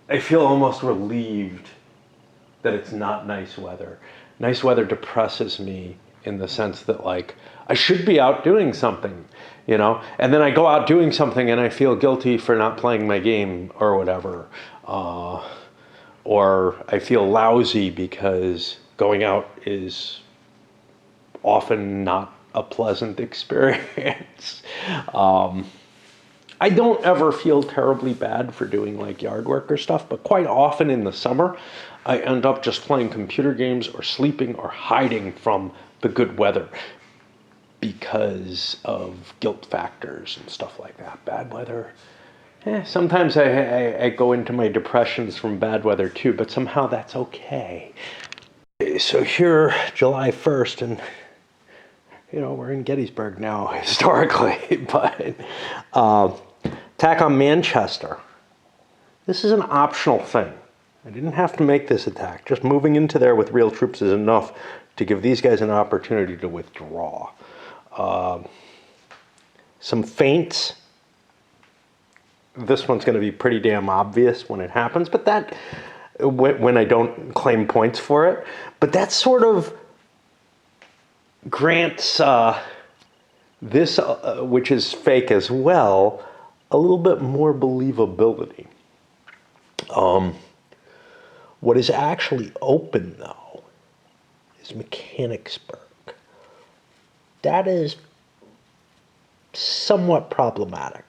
S1: I feel almost relieved that it's not nice weather. Nice weather depresses me in the sense that, like, I should be out doing something, and then I go out doing something and I feel guilty for not playing my game or whatever. Or I feel lousy because going out is often not a pleasant experience. I don't ever feel terribly bad for doing like yard work or stuff, but quite often in the summer, I end up just playing computer games or sleeping or hiding from the good weather because of guilt factors and stuff like that. Bad weather. Sometimes I go into my depressions from bad weather too, but somehow that's okay. So here, July 1st, and we're in Gettysburg now historically, but attack on Manchester. This is an optional thing. I didn't have to make this attack. Just moving into there with real troops is enough to give these guys an opportunity to withdraw. Some feints. This one's going to be pretty damn obvious when it happens, but that, when I don't claim points for it, but that sort of grants this, which is fake as well, a little bit more believability. What is actually open, though, is Mechanicsburg. That is somewhat problematic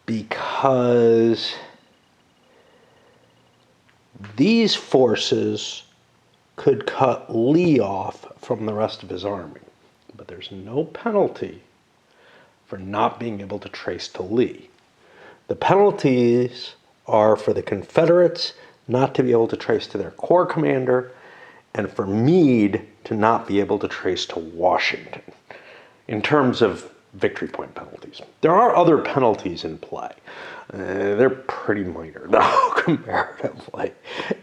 S1: because these forces could cut Lee off from the rest of his army, but there's no penalty for not being able to trace to Lee. The penalties are for the Confederates not to be able to trace to their corps commander, and for Meade to not be able to trace to Washington in terms of victory point penalties. There are other penalties in play. They're pretty minor, though, comparatively.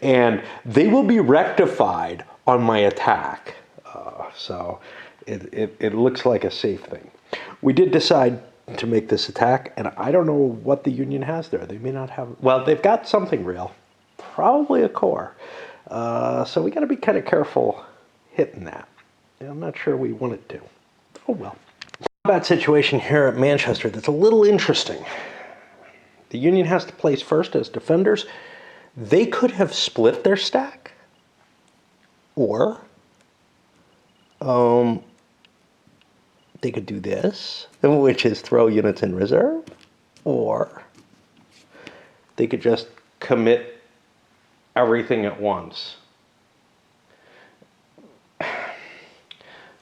S1: And they will be rectified on my attack. So it looks like a safe thing. We did decide to make this attack, and I don't know what the Union has there. They may not have, well, they've got something real, probably a corps. So we got to be kind of careful hitting that. I'm not sure we want it to. Oh well. Combat situation here at Manchester that's a little interesting. The Union has to place first as defenders. They could have split their stack, or they could do this, which is throw units in reserve, or they could just commit everything at once.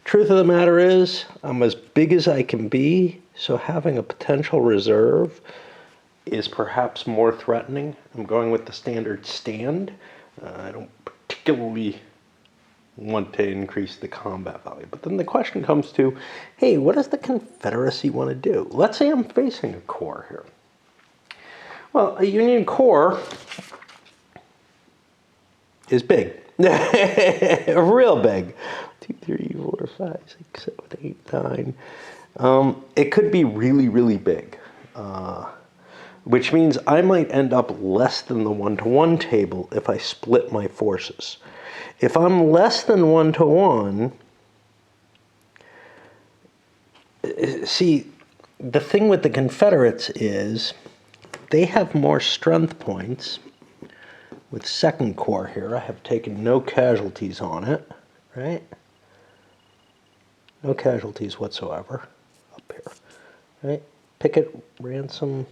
S1: Truth of the matter is, I'm as big as I can be, so having a potential reserve is perhaps more threatening. I'm going with the standard stand. I don't particularly want to increase the combat value. But then the question comes to, hey, what does the Confederacy want to do? Let's say I'm facing a corps here. Well, a Union corps is big. Real big. 2, 3, 4, 5, 6, 7, 8, 9. It could be really, really big, which means I might end up less than the 1-to-1 table if I split my forces. If I'm less than 1-to-1, see, the thing with the Confederates is they have more strength points. With 2nd Corps here, I have taken no casualties on it, right? No casualties whatsoever up here, right? Pickett, Ransom.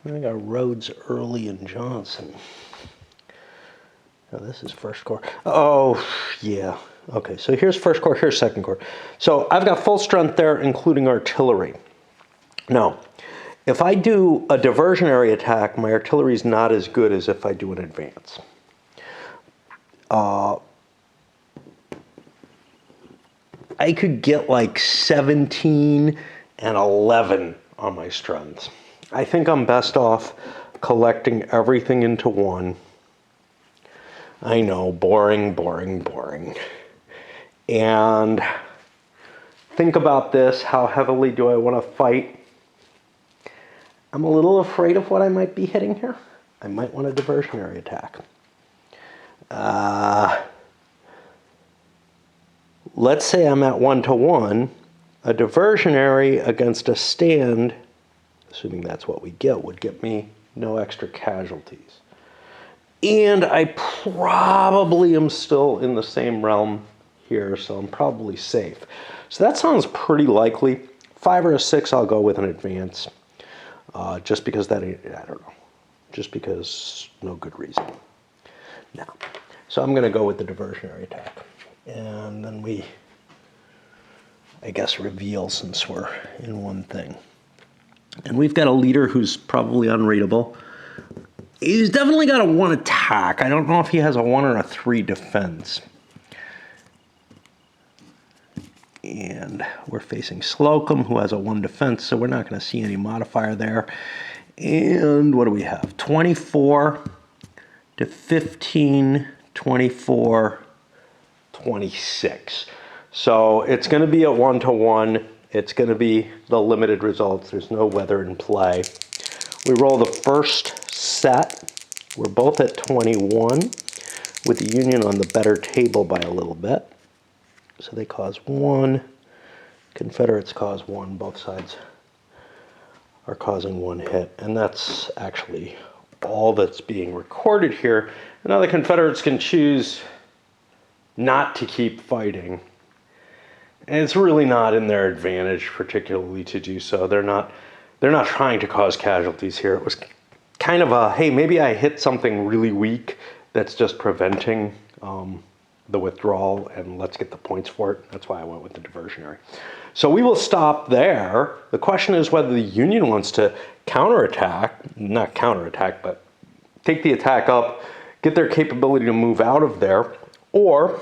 S1: I got Rhodes, Early, and Johnson. Oh, this is 1st Corps. Oh, yeah. Okay, so here's 1st Corps, here's 2nd Corps. So I've got full strength there, including artillery. Now, if I do a diversionary attack, my artillery is not as good as if I do an advance. I could get like 17 and 11 on my strengths. I think I'm best off collecting everything into one. I know, boring, boring, boring. And think about this, how heavily do I want to fight? I'm a little afraid of what I might be hitting here. I might want a diversionary attack. Let's say I'm at 1-to-1. A diversionary against a stand, assuming that's what we get, would get me no extra casualties. And I probably am still in the same realm here, so I'm probably safe. So that sounds pretty likely. 5 or a 6, I'll go with an advance. Just because that, I don't know. Just because, no good reason. Now, so I'm going to go with the diversionary attack. And then we, I guess, reveal since we're in one thing. And we've got a leader who's probably unreadable. He's definitely got a 1 attack. I don't know if he has a 1 or a 3 defense. And we're facing Slocum, who has a 1 defense, so we're not going to see any modifier there. And what do we have? 24 to 15, 24, 26. So it's going to be a 1-to-1. It's going to be the limited results. There's no weather in play. We roll the first set. We're both at 21, with the Union on the better table by a little bit. So they cause 1. Confederates cause 1. Both sides are causing 1 hit. And that's actually all that's being recorded here. And now the Confederates can choose not to keep fighting. And it's really not in their advantage, particularly, to do so. They're not trying to cause casualties here. It was kind of a, hey, maybe I hit something really weak that's just preventing the withdrawal, and let's get the points for it. That's why I went with the diversionary. So we will stop there. The question is whether the Union wants to counterattack, not counterattack, but take the attack up, get their capability to move out of there, or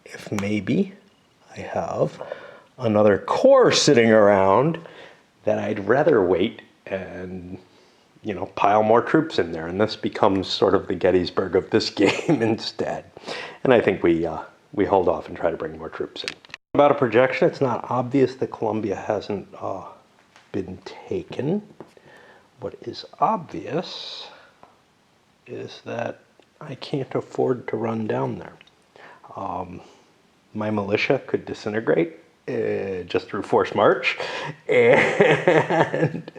S1: if maybe I have another corps sitting around that I'd rather wait and, you know, pile more troops in there. And this becomes sort of the Gettysburg of this game instead. And I think we hold off and try to bring more troops in. About a projection, it's not obvious that Columbia hasn't been taken. What is obvious is that I can't afford to run down there. My militia could disintegrate just through forced march, and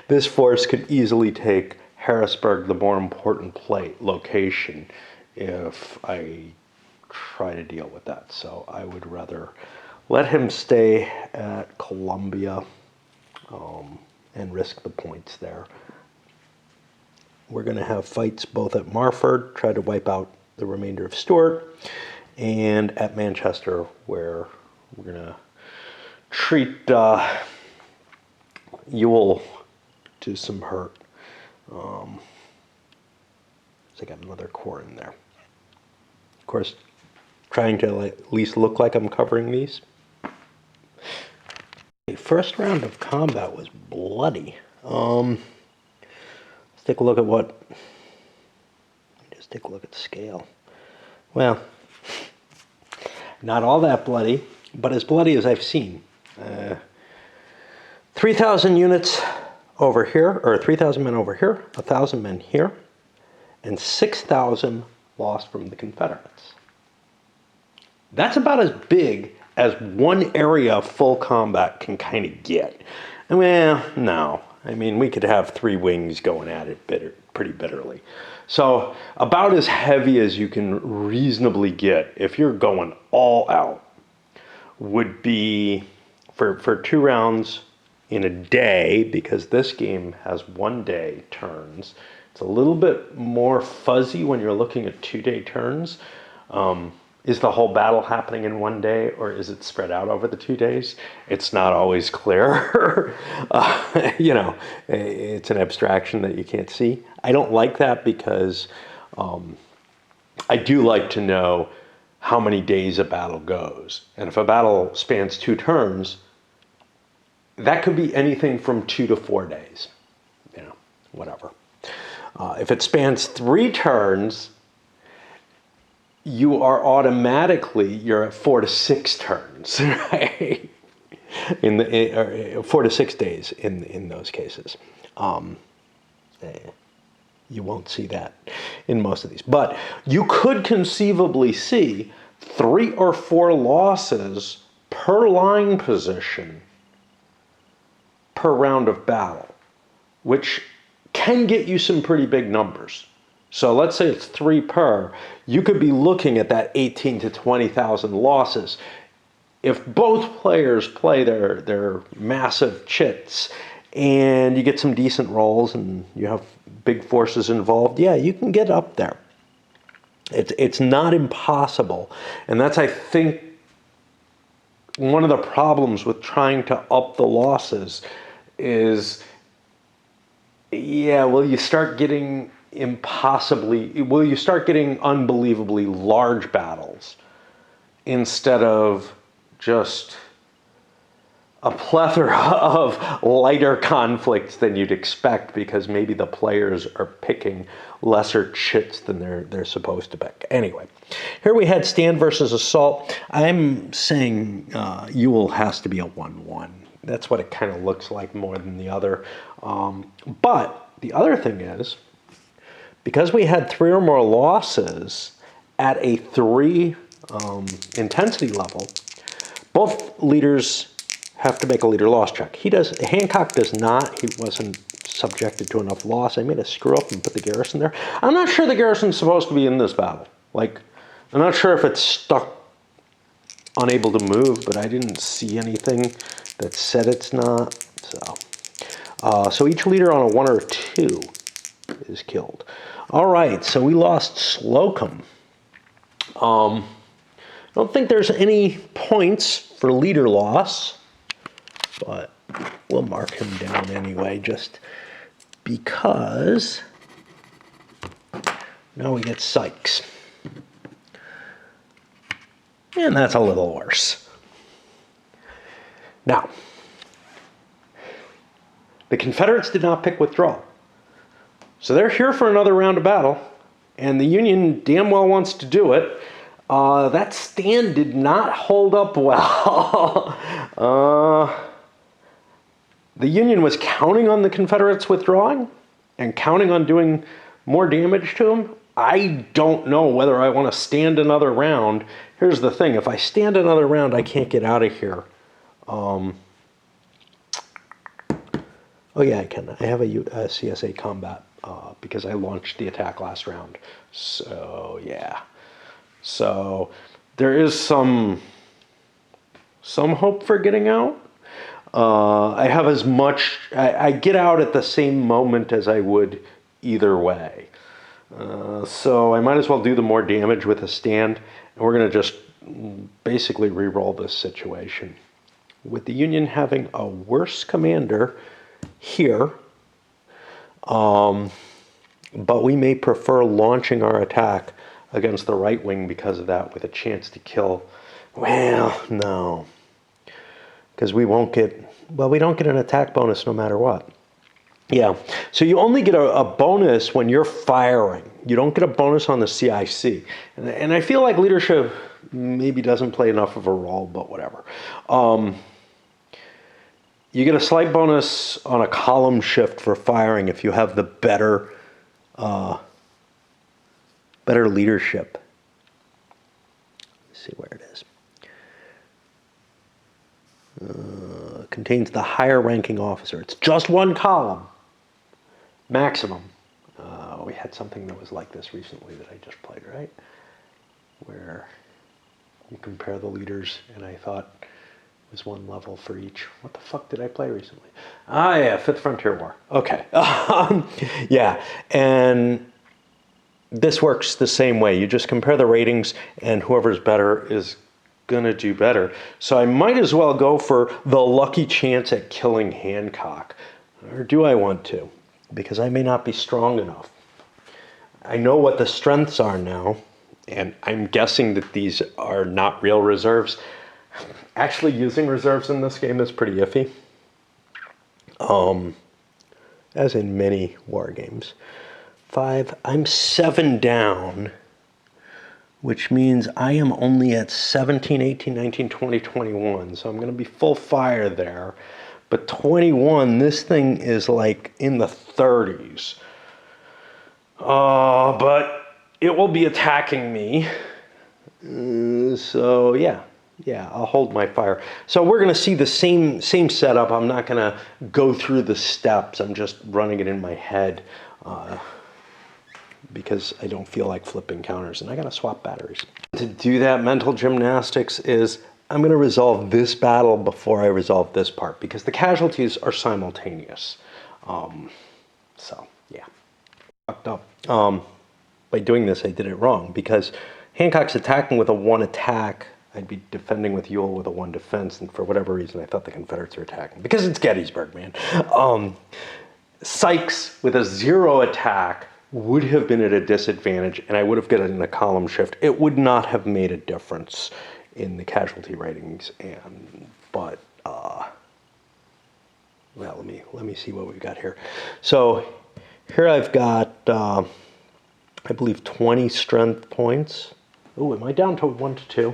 S1: this force could easily take Harrisburg, the more important location, if I try to deal with that. So I would rather let him stay at Columbia and risk the points there. We're going to have fights both at Marford, try to wipe out the remainder of Stuart, and at Manchester, where we're going to treat Ewell to some hurt. So I got another corps in there. Of course, trying to at least look like I'm covering these. The first round of combat was bloody. Let's take a look at what. Just take a look at the scale. Well, not all that bloody, but as bloody as I've seen. 3,000 units over here, or 3,000 men over here, 1,000 men here, and 6,000 lost from the Confederates. That's about as big as one area of full combat can kind of get. Well, no. I mean, we could have 3 wings going at it pretty bitterly. So about as heavy as you can reasonably get if you're going all out would be for 2 rounds in a day, because this game has 1-day turns. It's a little bit more fuzzy when you're looking at 2-day turns. Is the whole battle happening in 1 day, or is it spread out over the 2 days? It's not always clear. You know, it's an abstraction that you can't see. I don't like that because I do like to know how many days a battle goes. And if a battle spans 2 turns, that could be anything from 2 to 4 days. You know, whatever. If it spans 3 turns, you are automatically, you're at 4 to 6 turns, right? 4 to 6 days in those cases. You won't see that in most of these. But you could conceivably see 3 or 4 losses per line position per round of battle, which can get you some pretty big numbers. So let's say it's 3 per, you could be looking at that 18 to 20,000 losses. If both players play their massive chits and you get some decent rolls and you have big forces involved, yeah, you can get up there. It's not impossible. And that's, I think, one of the problems with trying to up the losses is, yeah, will you start getting unbelievably large battles instead of just a plethora of lighter conflicts than you'd expect, because maybe the players are picking lesser chits than they're supposed to pick. Anyway, here we had stand versus assault. I'm saying Ewell has to be a 1-1. That's what it kind of looks like more than the other. But the other thing is, because we had 3 or more losses at a 3 intensity level, both leaders have to make a leader loss check. Hancock does not. He wasn't subjected to enough loss. I made a screw up and put the garrison there. I'm not sure the garrison's supposed to be in this battle. Like, I'm not sure if it's stuck, unable to move, but I didn't see anything that said it's not. So each leader on a 1 or 2 is killed. All right, so we lost Slocum. I don't think there's any points for leader loss, but we'll mark him down anyway, just because. Now we get Sykes. And that's a little worse. Now, the Confederates did not pick withdrawal. So they're here for another round of battle, and the Union damn well wants to do it. That stand did not hold up well. The Union was counting on the Confederates withdrawing and counting on doing more damage to them. I don't know whether I want to stand another round. Here's the thing. If I stand another round, I can't get out of here. Oh, yeah, I can. I have a CSA combat because I launched the attack last round. So, yeah. So, there is some hope for getting out. I have as much... I get out at the same moment as I would either way. So, I might as well do the more damage with a stand. And we're going to just basically re-roll this situation. With the Union having a worse commander here, but we may prefer launching our attack against the right wing because of that, with a chance to kill. Well, no, because we won't get, well, we don't get an attack bonus no matter what. Yeah, so you only get a bonus when you're firing. You don't get a bonus on the CIC. And I feel like leadership maybe doesn't play enough of a role, but whatever. You get a slight bonus on a column shift for firing if you have the better leadership. Let's see where it is. Contains the higher ranking officer. It's just 1 column, maximum. We had something that was like this recently that I just played, right? Where you compare the leaders, and I thought it was 1 level for each. What the fuck did I play recently? Ah, yeah, 5th Frontier War. Okay. Yeah, and this works the same way. You just compare the ratings, and whoever's better is going to do better. So I might as well go for the lucky chance at killing Hancock. Or do I want to? Because I may not be strong enough. I know what the strengths are now, and I'm guessing that these are not real reserves. Actually, using reserves in this game is pretty iffy. As in many war games. 5, I'm 7 down, which means I am only at 17, 18, 19, 20, 21. So I'm going to be full fire there. But 21, this thing is like in the 30s. But it will be attacking me. So yeah, I'll hold my fire. So we're going to see the same setup. I'm not going to go through the steps. I'm just running it in my head because I don't feel like flipping counters. And I got to swap batteries. To do that mental gymnastics is I'm going to resolve this battle before I resolve this part because the casualties are simultaneous. So yeah, fucked up. By doing this, I did it wrong because Hancock's attacking with a 1 attack. I'd be defending with Ewell with a 1 defense, and for whatever reason, I thought the Confederates were attacking because it's Gettysburg, man. Sykes with a 0 attack would have been at a disadvantage, and I would have gotten a column shift. It would not have made a difference in the casualty ratings, but well, let me see what we've got here. So here I've got I believe 20 strength points. Oh, am I down to 1 to 2?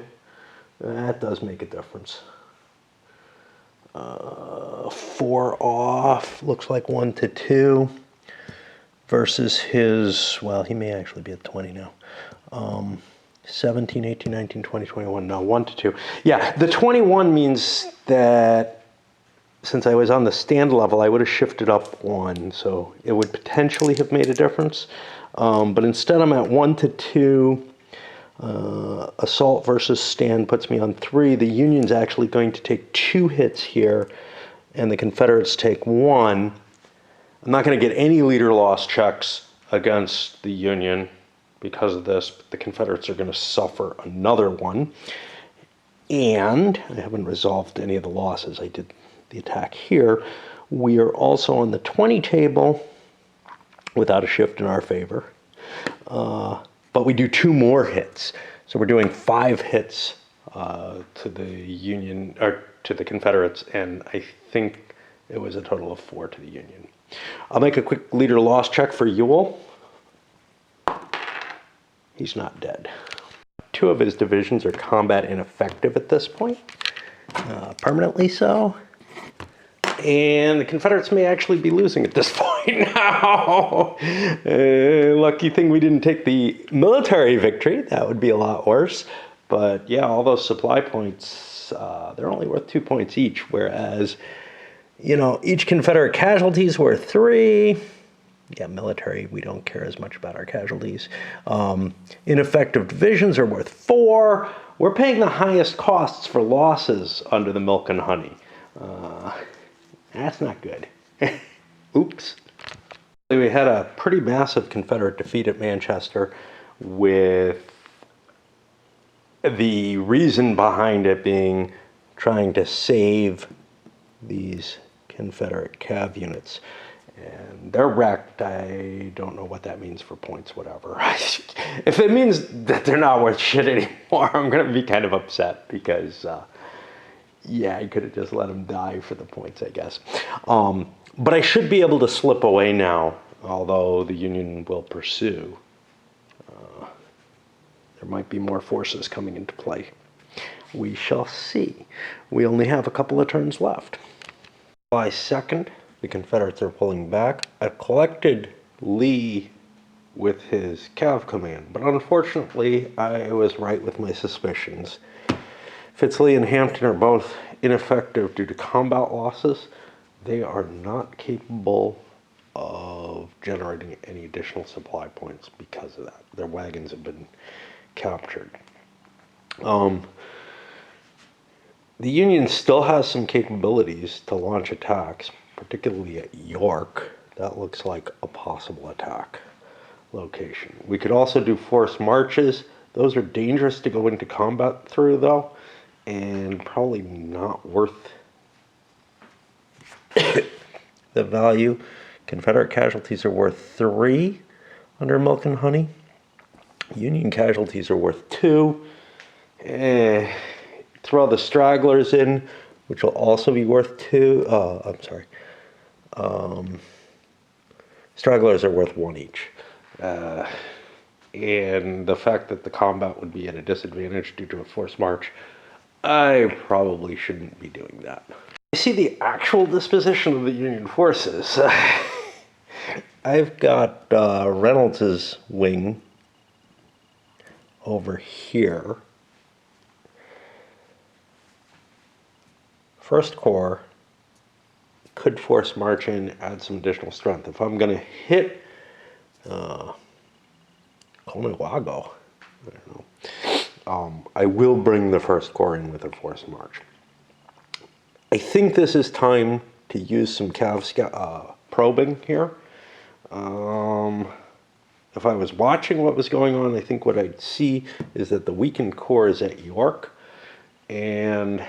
S1: That does make a difference. 4 off, looks like 1 to 2 versus his, well, he may actually be at 20 now. 17, 18, 19, 20, 21, no, 1 to 2. Yeah, the 21 means that since I was on the stand level, I would have shifted up 1, so it would potentially have made a difference. But instead I'm at 1 to 2. Assault versus stand puts me on 3. The Union's actually going to take 2 hits here, and the Confederates take 1. I'm not going to get any leader loss checks against the Union because of this, but the Confederates are going to suffer another one. And I haven't resolved any of the losses. I did the attack here. We are also on the 20 table without a shift in our favor. But we do 2 more hits. So we're doing 5 hits to the Union, or to the Confederates, and I think it was a total of 4 to the Union. I'll make a quick leader loss check for Ewell. He's not dead. 2 of his divisions are combat ineffective at this point, permanently so. And the Confederates may actually be losing at this point now. Lucky thing we didn't take the military victory. That would be a lot worse. But yeah, all those supply points, they're only worth 2 points each, whereas, you know, each Confederate casualty is worth 3. Yeah, military, we don't care as much about our casualties. Ineffective divisions are worth 4. We're paying the highest costs for losses under the milk and honey. That's not good. Oops. We had a pretty massive Confederate defeat at Manchester, with the reason behind it being trying to save these Confederate cav units. And they're wrecked. I don't know what that means for points, whatever. If it means that they're not worth shit anymore, I'm going to be kind of upset because, yeah, I could have just let them die for the points, I guess. But I should be able to slip away now, although the Union will pursue. There might be more forces coming into play. We shall see. We only have a couple of turns left. July 2nd, the Confederates are pulling back. I've collected Lee with his Cav command, but unfortunately, I was right with my suspicions. Fitz-Lee and Hampton are both ineffective due to combat losses. They are not capable of generating any additional supply points because of that. Their wagons have been captured. The Union still has some capabilities to launch attacks, particularly at York. That looks like a possible attack location. We could also do forced marches. Those are dangerous to go into combat through, though, and probably not worth the value. Confederate casualties are worth 3 under milk and honey. Union casualties are worth 2. Throw the stragglers in, which will also be worth 2. I'm sorry. Stragglers are worth 1 each. And the fact that the combat would be at a disadvantage due to a forced march, I probably shouldn't be doing that. I see the actual disposition of the Union forces. I've got Reynolds's wing over here. First Corps could force march in, add some additional strength. If I'm going to hit Conewago, I don't know, I will bring the First Corps in with a forced march. I think this is time to use some Cav probing here. If I was watching what was going on, I think what I'd see is that the weakened corps is at York, and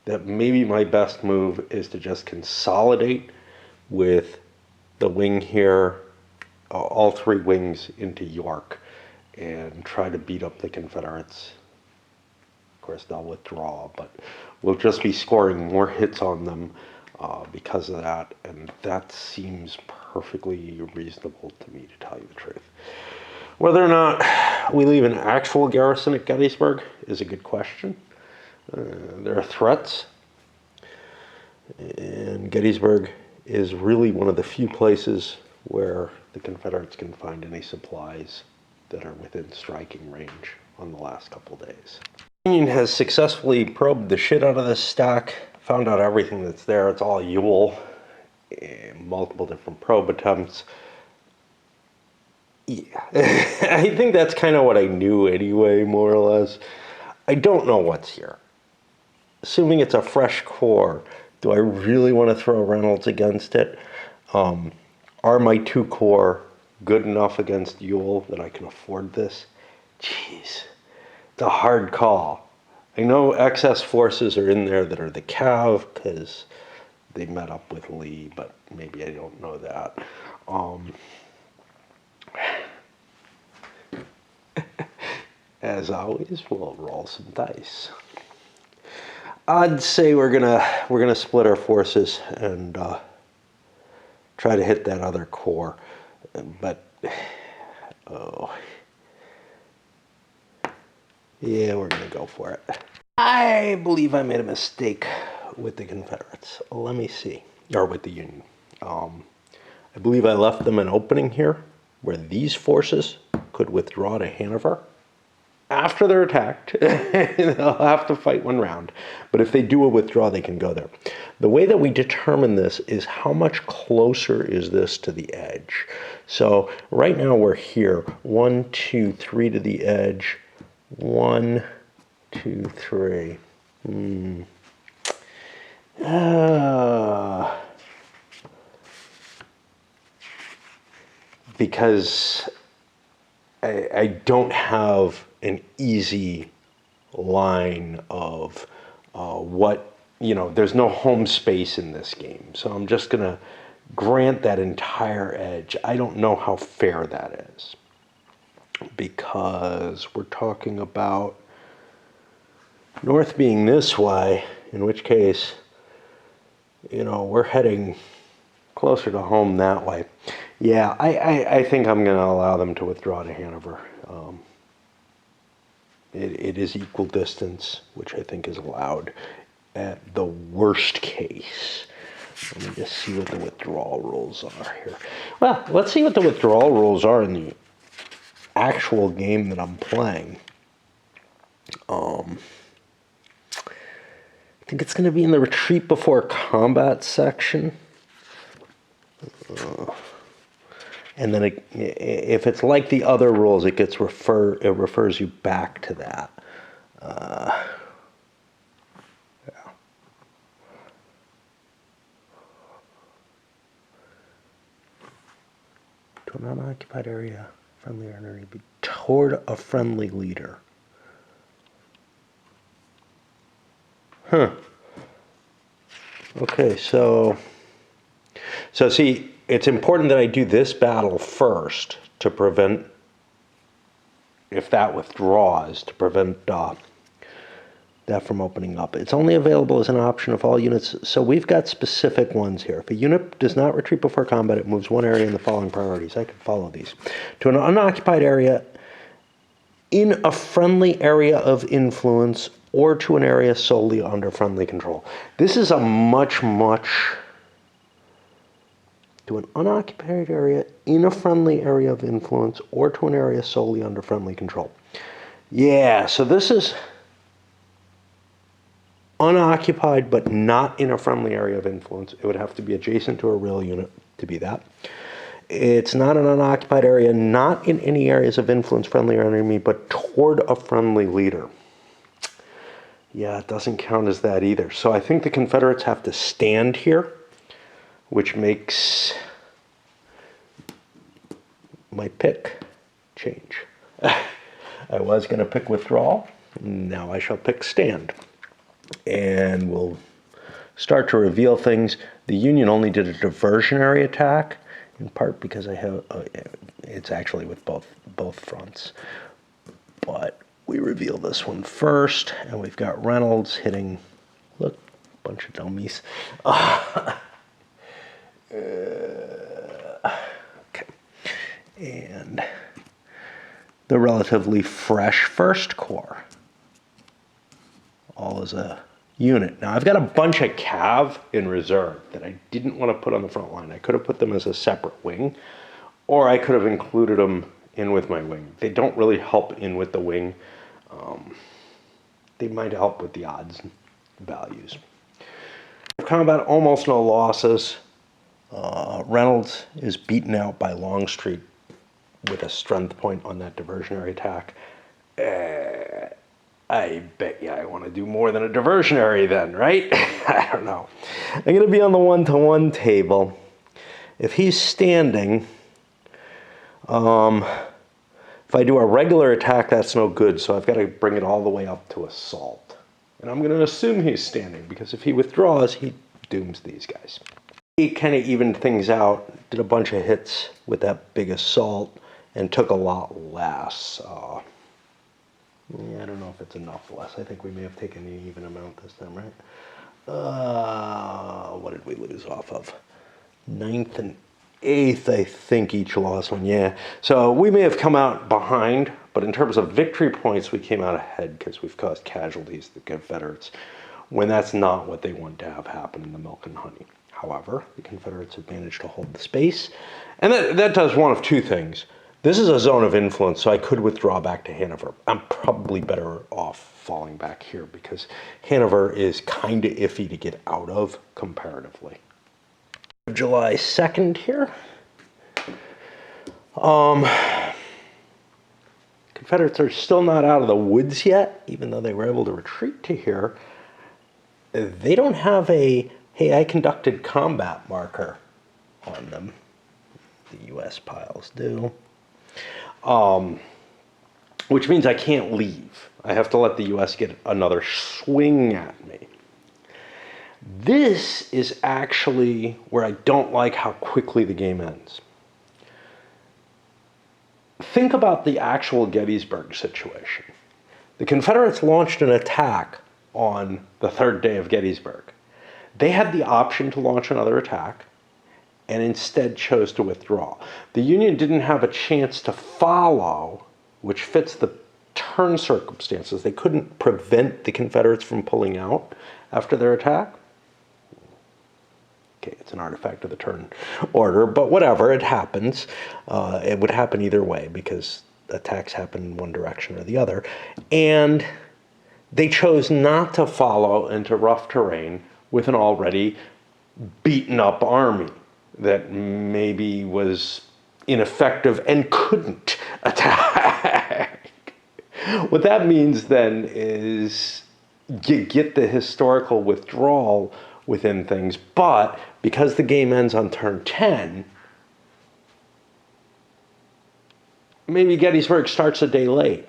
S1: that maybe my best move is to just consolidate with the wing here, all 3 wings into York, and try to beat up the Confederates. Of course, they'll withdraw, but we'll just be scoring more hits on them because of that, and that seems perfectly reasonable to me, to tell you the truth. Whether or not we leave an actual garrison at Gettysburg is a good question. There are threats, and Gettysburg is really one of the few places where the Confederates can find any supplies that are within striking range on the last couple days. The Union has successfully probed the shit out of this stack, found out everything that's there. It's all Ewell, multiple different probe attempts. Yeah, I think that's kind of what I knew anyway, more or less. I don't know what's here. Assuming it's a fresh core, do I really want to throw Reynolds against it? Are my 2 core good enough against Ewell that I can afford this? Jeez, it's a hard call. I know excess forces are in there that are the Cav because they met up with Lee, but maybe I don't know that. As always, we'll roll some dice. I'd say we're gonna split our forces and try to hit that other core, but oh, yeah, we're gonna go for it. I believe I made a mistake with the Confederates. Let me see, or with the Union. I believe I left them an opening here where these forces could withdraw to Hanover. After they're attacked, they'll have to fight 1 round. But if they do a withdrawal, they can go there. The way that we determine this is how much closer is this to the edge. So right now we're here, 1, 2, 3 to the edge. 1, 2, 3. Because I don't have an easy line of there's no home space in this game. So I'm just going to grant that entire edge. I don't know how fair that is because we're talking about north being this way, in which case, we're heading closer to home that way. Yeah, I think I'm going to allow them to withdraw to Hanover. It is equal distance, which I think is allowed at the worst case. Let me just see what the withdrawal rules are here. Well, let's see what the withdrawal rules are in the actual game that I'm playing. I think it's going to be in the retreat before combat section. And then if it's like the other rules, it refers you back to that. Yeah. To an unoccupied area, friendly area be toward a friendly leader. Huh. Okay, so see, it's important that I do this battle first to prevent, if that withdraws, to prevent that from opening up. It's only available as an option of all units, so we've got specific ones here. If a unit does not retreat before combat, it moves 1 area in the following priorities. I can follow these. To an unoccupied area in a friendly area of influence or to an area solely under friendly control. This is a much to an unoccupied area in a friendly area of influence or to an area solely under friendly control. Yeah, so this is unoccupied but not in a friendly area of influence. It would have to be adjacent to a real unit to be that. It's not an unoccupied area, not in any areas of influence, friendly or enemy, but toward a friendly leader. Yeah, it doesn't count as that either. So I think the Confederates have to stand here, which makes my pick change. I was going to pick withdrawal. Now I shall pick stand. And we'll start to reveal things. The Union only did a diversionary attack, in part because I have it's actually with both fronts. But we reveal this one first, and we've got Reynolds hitting, look, a bunch of dummies. Okay. And the relatively fresh first corps, all as a unit. Now, I've got a bunch of Cav in reserve that I didn't want to put on the front line. I could have put them as a separate wing, or I could have included them in with my wing. They don't really help in with the wing. They might help with the odds values. combat, almost no losses. Reynolds is beaten out by Longstreet with a strength point on that diversionary attack. I bet you I want to do more than a diversionary then, right? I don't know. I'm going to be on the one-to-one table. If he's standing, if I do a regular attack, that's no good, so I've got to bring it all the way up to assault. And I'm going to assume he's standing, because if he withdraws, he dooms these guys. He kind of evened things out, did a bunch of hits with that big assault, and took a lot less. Yeah, I don't know if it's enough less. I think we may have taken an even amount this time, right? What did we lose off of? 9th and 8th, I think each lost one, yeah. So we may have come out behind, but in terms of victory points, we came out ahead because we've caused casualties to the Confederates, when that's not what they want to have happen in the Milk and Honey. However, the Confederates have managed to hold the space, and that does one of two things. This is a zone of influence, so I could withdraw back to Hanover. I'm probably better off falling back here because Hanover is kind of iffy to get out of comparatively. July 2nd here. Confederates are still not out of the woods yet, even though they were able to retreat to here. They don't have a, hey, I conducted combat marker on them. The U.S. piles do. Which means I can't leave. I have to let the U.S. get another swing at me. This is actually where I don't like how quickly the game ends. Think about the actual Gettysburg situation. The Confederates launched an attack on the 3rd day of Gettysburg. They had the option to launch another attack and instead chose to withdraw. The Union didn't have a chance to follow, which fits the turn circumstances. They couldn't prevent the Confederates from pulling out after their attack. Okay, it's an artifact of the turn order, but whatever, it happens. It would happen either way because attacks happen in one direction or the other. And they chose not to follow into rough terrain with an already beaten up army that maybe was ineffective and couldn't attack. What that means then is you get the historical withdrawal within things, but because the game ends on turn 10, maybe Gettysburg starts a day late,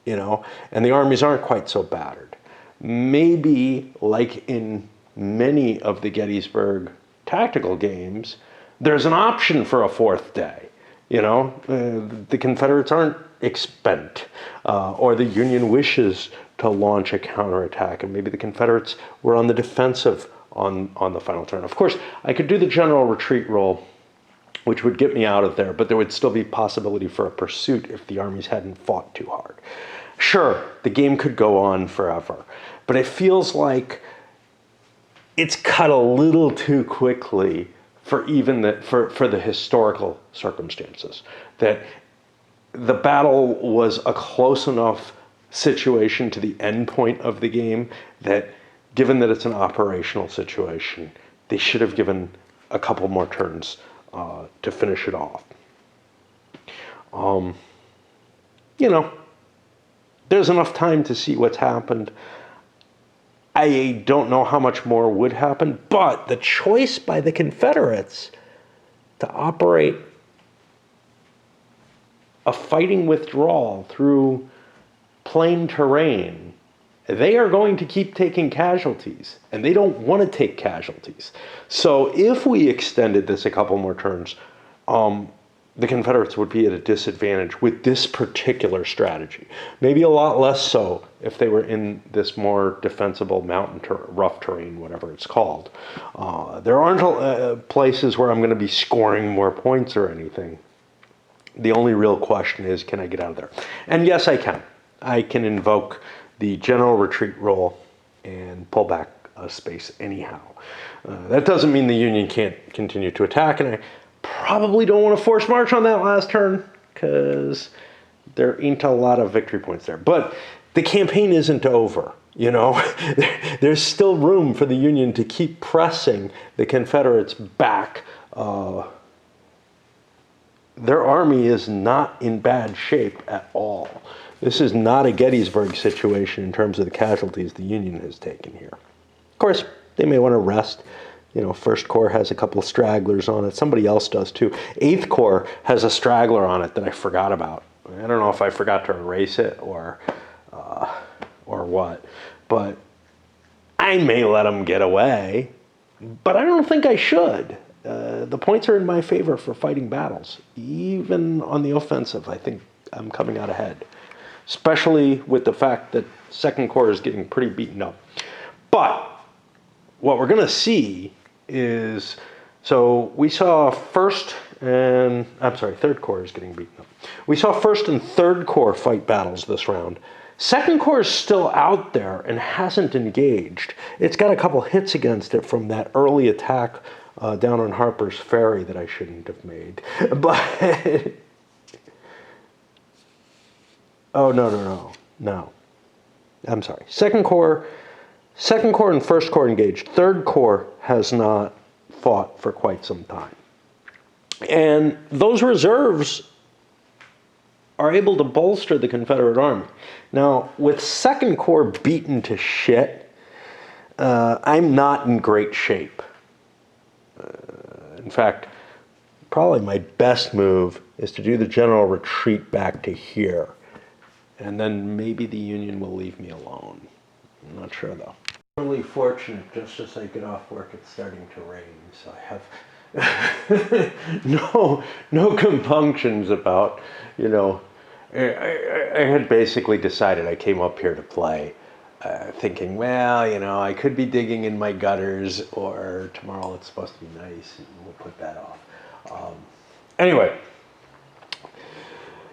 S1: you know, and the armies aren't quite so battered. Maybe, like in many of the Gettysburg tactical games, there's an option for a 4th day. You know, the Confederates aren't expent, or the Union wishes to launch a counterattack, and maybe the Confederates were on the defensive on the final turn. Of course, I could do the general retreat roll, which would get me out of there, but there would still be possibility for a pursuit if the armies hadn't fought too hard. Sure, the game could go on forever, but it feels like it's cut a little too quickly for even for the historical circumstances. That the battle was a close enough situation to the end point of the game that, given that it's an operational situation, they should have given a couple more turns to finish it off. You know, there's enough time to see what's happened. I don't know how much more would happen, but the choice by the Confederates to operate a fighting withdrawal through plain terrain, they are going to keep taking casualties, and they don't want to take casualties. So if we extended this a couple more turns, the Confederates would be at a disadvantage with this particular strategy. Maybe a lot less so if they were in this more defensible mountain, rough terrain, whatever it's called. There aren't places where I'm going to be scoring more points or anything. The only real question is, can I get out of there? And yes, I can. I can invoke the general retreat roll and pull back a space anyhow. That doesn't mean the Union can't continue to attack, and I probably don't want to force march on that last turn because there ain't a lot of victory points there. But the campaign isn't over. You know, there's still room for the Union to keep pressing the Confederates back. Their army is not in bad shape at all. This is not a Gettysburg situation in terms of the casualties the Union has taken here. Of course, they may want to rest. You know, First Corps has a couple of stragglers on it. Somebody else does too. Eighth Corps has a straggler on it that I forgot about. I don't know if I forgot to erase it or what, but I may let them get away, but I don't think I should. The points are in my favor for fighting battles. Even on the offensive, I think I'm coming out ahead, especially with the fact that Second Corps is getting pretty beaten up. But what we're going to see is, so we saw Third Corps is getting beaten up. We saw First and Third Corps fight battles this round. Second Corps is still out there and hasn't engaged. It's got a couple hits against it from that early attack down on Harper's Ferry that I shouldn't have made. But, oh, no. I'm sorry. Second Corps and First Corps engaged. Third Corps has not fought for quite some time. And those reserves are able to bolster the Confederate Army. Now, with Second Corps beaten to shit, I'm not in great shape. In fact, probably my best move is to do the general retreat back to here. And then maybe the Union will leave me alone. I'm not sure, though. I'm really fortunate. Just as I get off work, it's starting to rain, so I have no compunctions about, you know, I had basically decided I came up here to play, thinking, well, you know, I could be digging in my gutters, or tomorrow it's supposed to be nice, and we'll put that off. Anyway,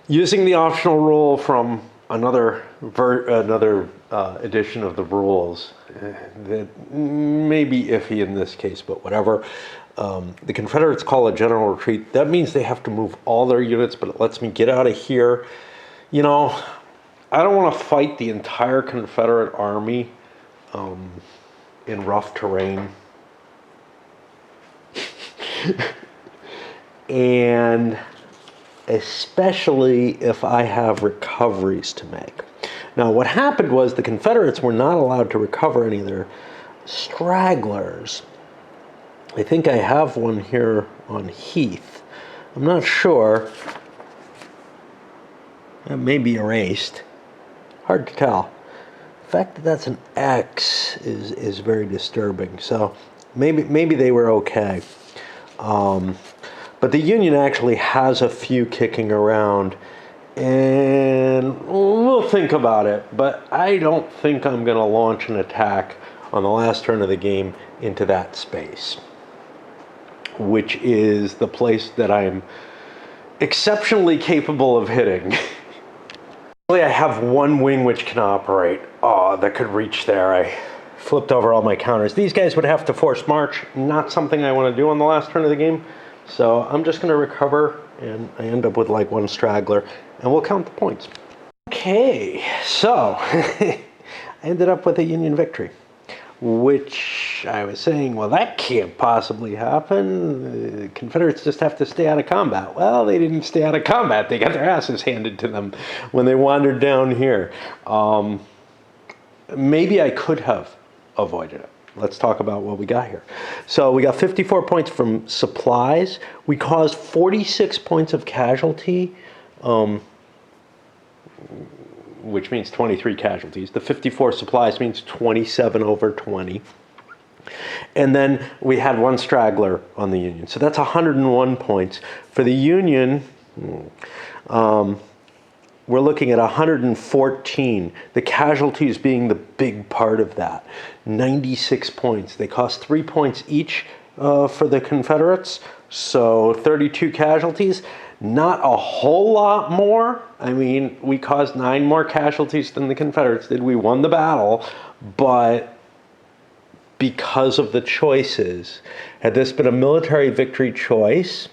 S1: using the optional rule from another edition of the rules that may be iffy in this case, but whatever. The Confederates call a general retreat. That means they have to move all their units, but it lets me get out of here. You know, I don't want to fight the entire Confederate army in rough terrain. And especially if I have recoveries to make. Now, what happened was the Confederates were not allowed to recover any of their stragglers. I think I have one here on Heath. I'm not sure. It may be erased. Hard to tell. The fact that that's an X is very disturbing. So maybe they were okay. But the Union actually has a few kicking around. And we'll think about it. But I don't think I'm going to launch an attack on the last turn of the game into that space, which is the place that I'm exceptionally capable of hitting. I have one wing which can operate. Oh, that could reach there. I flipped over all my counters. These guys would have to force march. Not something I want to do on the last turn of the game. So I'm just going to recover, and I end up with like one straggler, and we'll count the points. Okay, so I ended up with a Union victory, which I was saying, well, that can't possibly happen. The Confederates just have to stay out of combat. Well, they didn't stay out of combat. They got their asses handed to them when they wandered down here. Maybe I could have avoided it. Let's talk about what we got here. So we got 54 points from supplies. We caused 46 points of casualty, which means 23 casualties. The 54 supplies means 27 over 20. And then we had one straggler on the Union. So that's 101 points. For the Union, we're looking at 114. The casualties being the big part of that. 96 points. They cost 3 points each for the Confederates. So 32 casualties. Not a whole lot more. I mean, we caused 9 more casualties than the Confederates did. We won the battle, but because of the choices, had this been a military victory choice,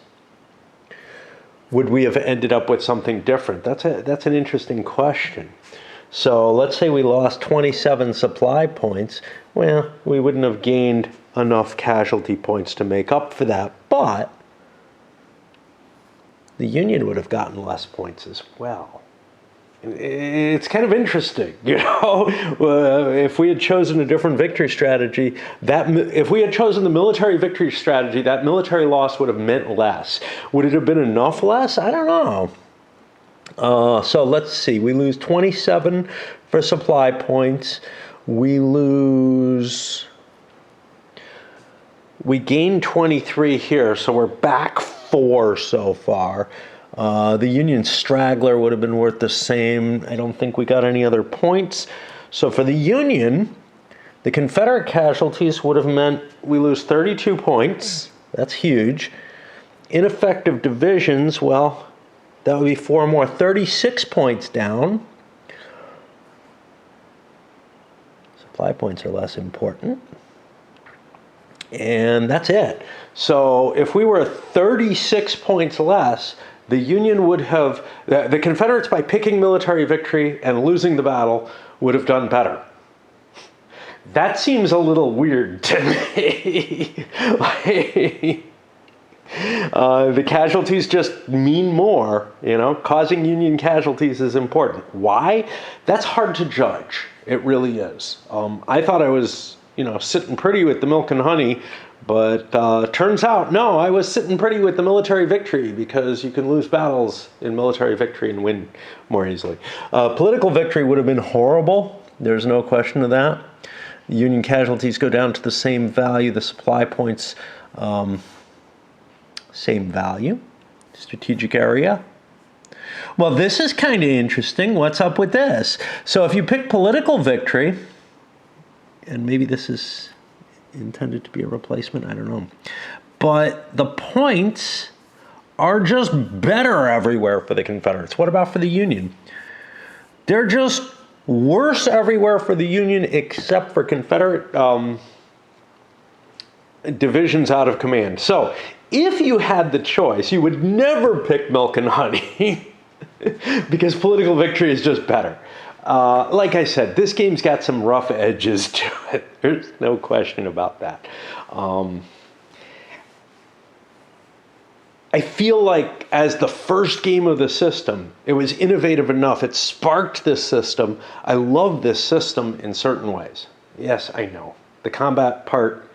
S1: would we have ended up with something different? That's an interesting question. So let's say we lost 27 supply points. Well, we wouldn't have gained enough casualty points to make up for that, but the Union would have gotten less points as well. It's kind of interesting, if we had chosen a different victory strategy, if we had chosen the military victory strategy, that military loss would have meant less. Would it have been enough less? I don't know. So let's see. We lose 27 for supply points. We gain 23 here, so we're back 4 so far. The Union straggler would have been worth the same. I don't think we got any other points. So for the Union, the Confederate casualties would have meant we lose 32 points. That's huge. Ineffective divisions, well, that would be 4 more, 36 points down. Supply points are less important. And that's it. So if we were 36 points less, the Union would have, the Confederates, by picking military victory and losing the battle, would have done better. That seems a little weird to me. The casualties just mean more, causing Union casualties is important. Why? That's hard to judge. It really is. I thought I was, sitting pretty with the milk and honey, but turns out, no, I was sitting pretty with the military victory, because you can lose battles in military victory and win more easily. Political victory would have been horrible. There's no question of that. The Union casualties go down to the same value. The supply points, same value. Strategic area. Well, this is kind of interesting. What's up with this? So if you pick political victory, and maybe this is intended to be a replacement, I don't know. But the points are just better everywhere for the Confederates. What about for the Union? They're just worse everywhere for the Union, except for Confederate divisions out of command. So if you had the choice, you would never pick milk and honey because political victory is just better. Like I said, this game's got some rough edges to it. There's no question about that. I feel like as the first game of the system, it was innovative enough. It sparked this system. I love this system in certain ways. Yes, I know. The combat part,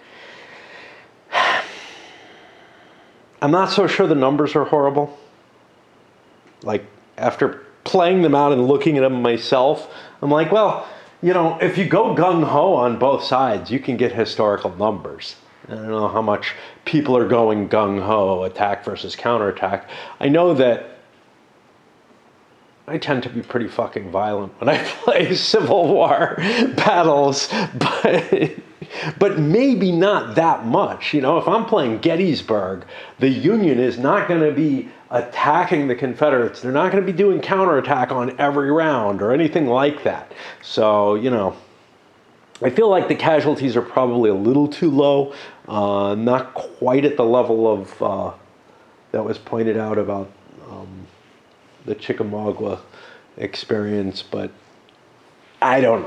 S1: I'm not so sure the numbers are horrible. Like, after playing them out and looking at them myself, I'm like, well, if you go gung-ho on both sides, you can get historical numbers. I don't know how much people are going gung-ho, attack versus counterattack. I know that I tend to be pretty fucking violent when I play Civil War battles, but maybe not that much. If I'm playing Gettysburg, the Union is not going to be attacking the Confederates. They're not going to be doing counterattack on every round or anything like that. So, I feel like the casualties are probably a little too low, not quite at the level of that was pointed out about the Chickamauga experience, but I don't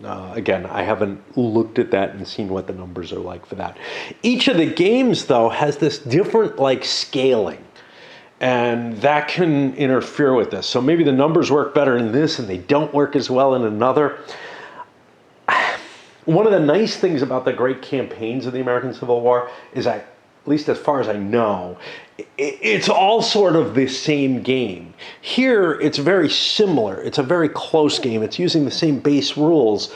S1: know. Again, I haven't looked at that and seen what the numbers are like for that. Each of the games, though, has this different scaling, and that can interfere with this. So maybe the numbers work better in this and they don't work as well in another. One of the nice things about the great campaigns of the American Civil War is that, at least as far as I know, it's all sort of the same game. Here, it's very similar. It's a very close game. It's using the same base rules,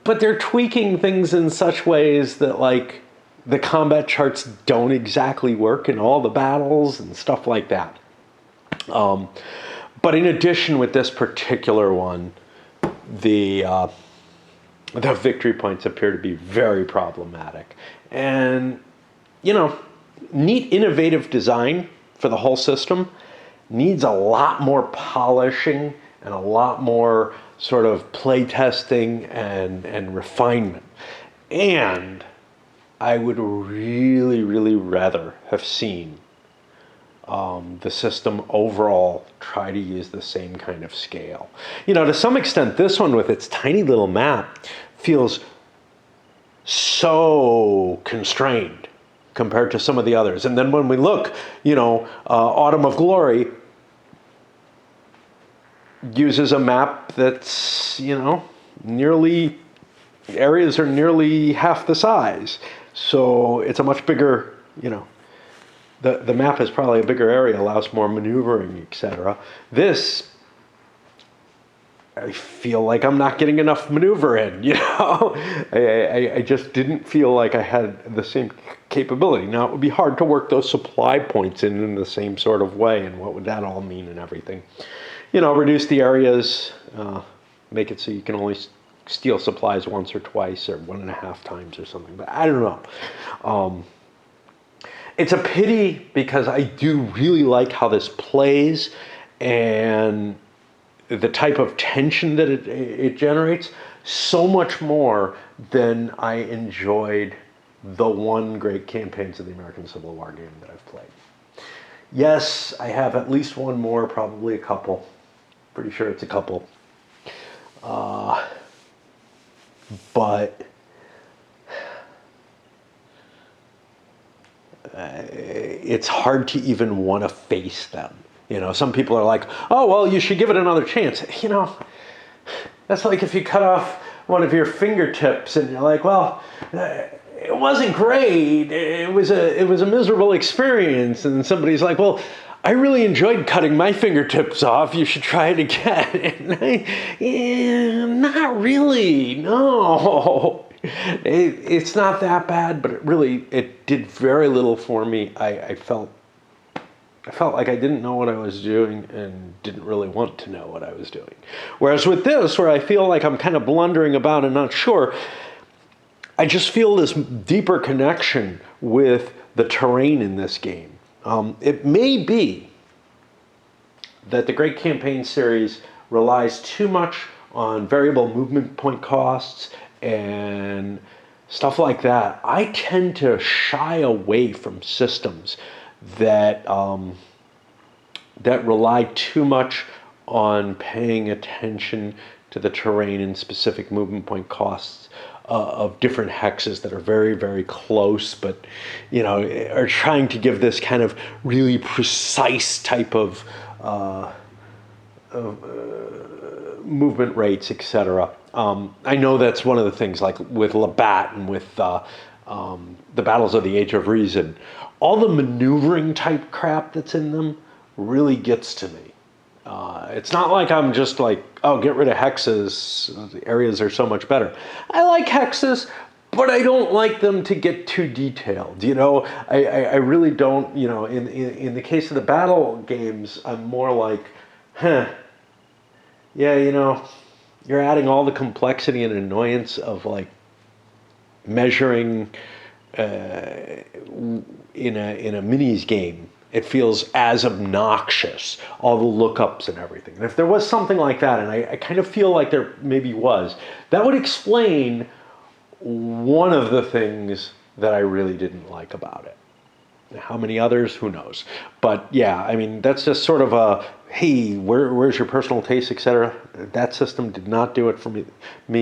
S1: but they're tweaking things in such ways that, the combat charts don't exactly work in all the battles and stuff like that. But in addition, with this particular one, the victory points appear to be very problematic. And, neat innovative design for the whole system needs a lot more polishing and a lot more sort of play testing and refinement. And I would really, really rather have seen the system overall try to use the same kind of scale. You know, to some extent, this one with its tiny little map feels so constrained compared to some of the others. And then when we look, you know, Autumn of Glory uses a map that's, you know, nearly, areas are nearly half the size. So it's a much bigger, you know, the map is probably a bigger area, allows more maneuvering, etc. This, I feel like I'm not getting enough maneuver in, you know? I just didn't feel like I had the same capability. Now, it would be hard to work those supply points in the same sort of way, and what would that all mean and everything. You know, reduce the areas, make it so you can only steal supplies once or twice or 1.5 times or something, but I don't know. It's a pity because I do really like how this plays and the type of tension that it generates, so much more than I enjoyed the one Great Campaigns of the American Civil War game that I've played. Yes, I have at least one more, probably a couple. Pretty sure it's a couple. But it's hard to even want to face them. You know, some people are like, oh, well, you should give it another chance. You know, that's like if you cut off one of your fingertips and you're like, well, it wasn't great. It was a miserable experience. And somebody's like, well, I really enjoyed cutting my fingertips off. You should try it again. And not really, no. It's not that bad, but it did very little for me. I felt like I didn't know what I was doing and didn't really want to know what I was doing. Whereas with this, where I feel like I'm kind of blundering about and not sure, I just feel this deeper connection with the terrain in this game. It may be that the Great Campaign series relies too much on variable movement point costs and stuff like that. I tend to shy away from systems that that rely too much on paying attention to the terrain and specific movement point costs of different hexes that are very, very close, but, you know, are trying to give this kind of really precise type of movement rates, etc. I know that's one of the things, like with Labatt and with the Battles of the Age of Reason. All the maneuvering type crap that's in them really gets to me. It's not like I'm just like, oh, get rid of hexes. The areas are so much better. I like hexes, but I don't like them to get too detailed. You know, I really don't. You know, in the case of the battle games, I'm more like, yeah, you know, you're adding all the complexity and annoyance of like measuring in a minis game. It feels as obnoxious, all the lookups and everything. And if there was something like that, and I kind of feel like there maybe was, that would explain one of the things that I really didn't like about it. How many others? Who knows? But yeah, I mean, that's just sort of a, hey, where's your personal taste, etc. That system did not do it for me,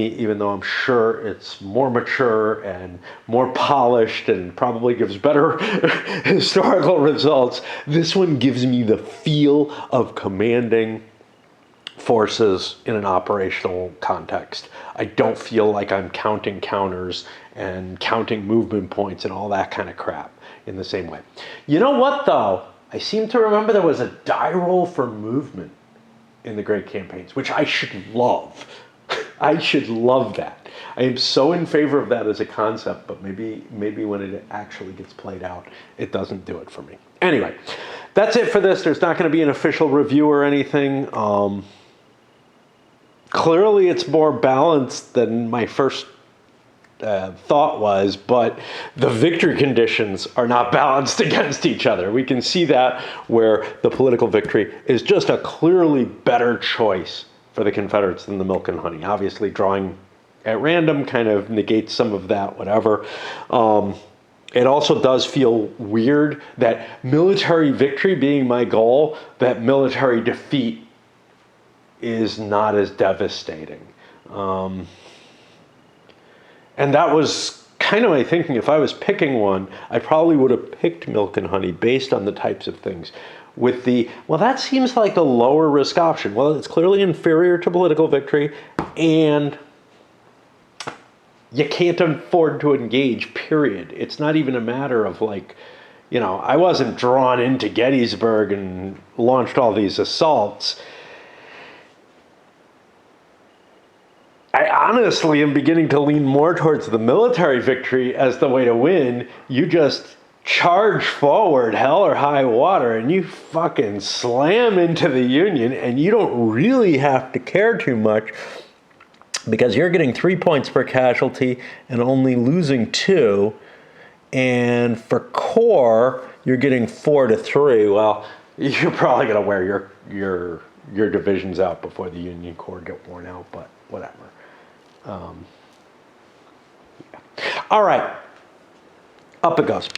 S1: even though I'm sure it's more mature and more polished and probably gives better historical results. This one gives me the feel of commanding forces in an operational context. I don't feel like I'm counting counters and counting movement points and all that kind of crap in the same way. You know what, though? I seem to remember there was a die roll for movement in the Great Campaigns, which I should love. I should love that. I am so in favor of that as a concept, but maybe when it actually gets played out, it doesn't do it for me. Anyway, that's it for this. There's not going to be an official review or anything. Clearly, it's more balanced than my first thought was, but the victory conditions are not balanced against each other. We can see that where the political victory is just a clearly better choice for the Confederates than the milk and honey. Obviously, drawing at random kind of negates some of that, whatever. it also does feel weird that military victory being my goal, that military defeat is not as devastating. And that was kind of my thinking. If I was picking one, I probably would have picked Milk and Honey based on the types of things. With the, well, that seems like a lower risk option. Well, it's clearly inferior to political victory, and you can't afford to engage, period. It's not even a matter of like, I wasn't drawn into Gettysburg and launched all these assaults. I honestly am beginning to lean more towards the military victory as the way to win. You just charge forward, hell or high water, and you fucking slam into the Union, and you don't really have to care too much because you're getting 3 points per casualty and only losing 2. And for core, you're getting 4 to 3. Well, you're probably going to wear your divisions out before the Union Corps get worn out, but whatever. Yeah. All right, up it goes.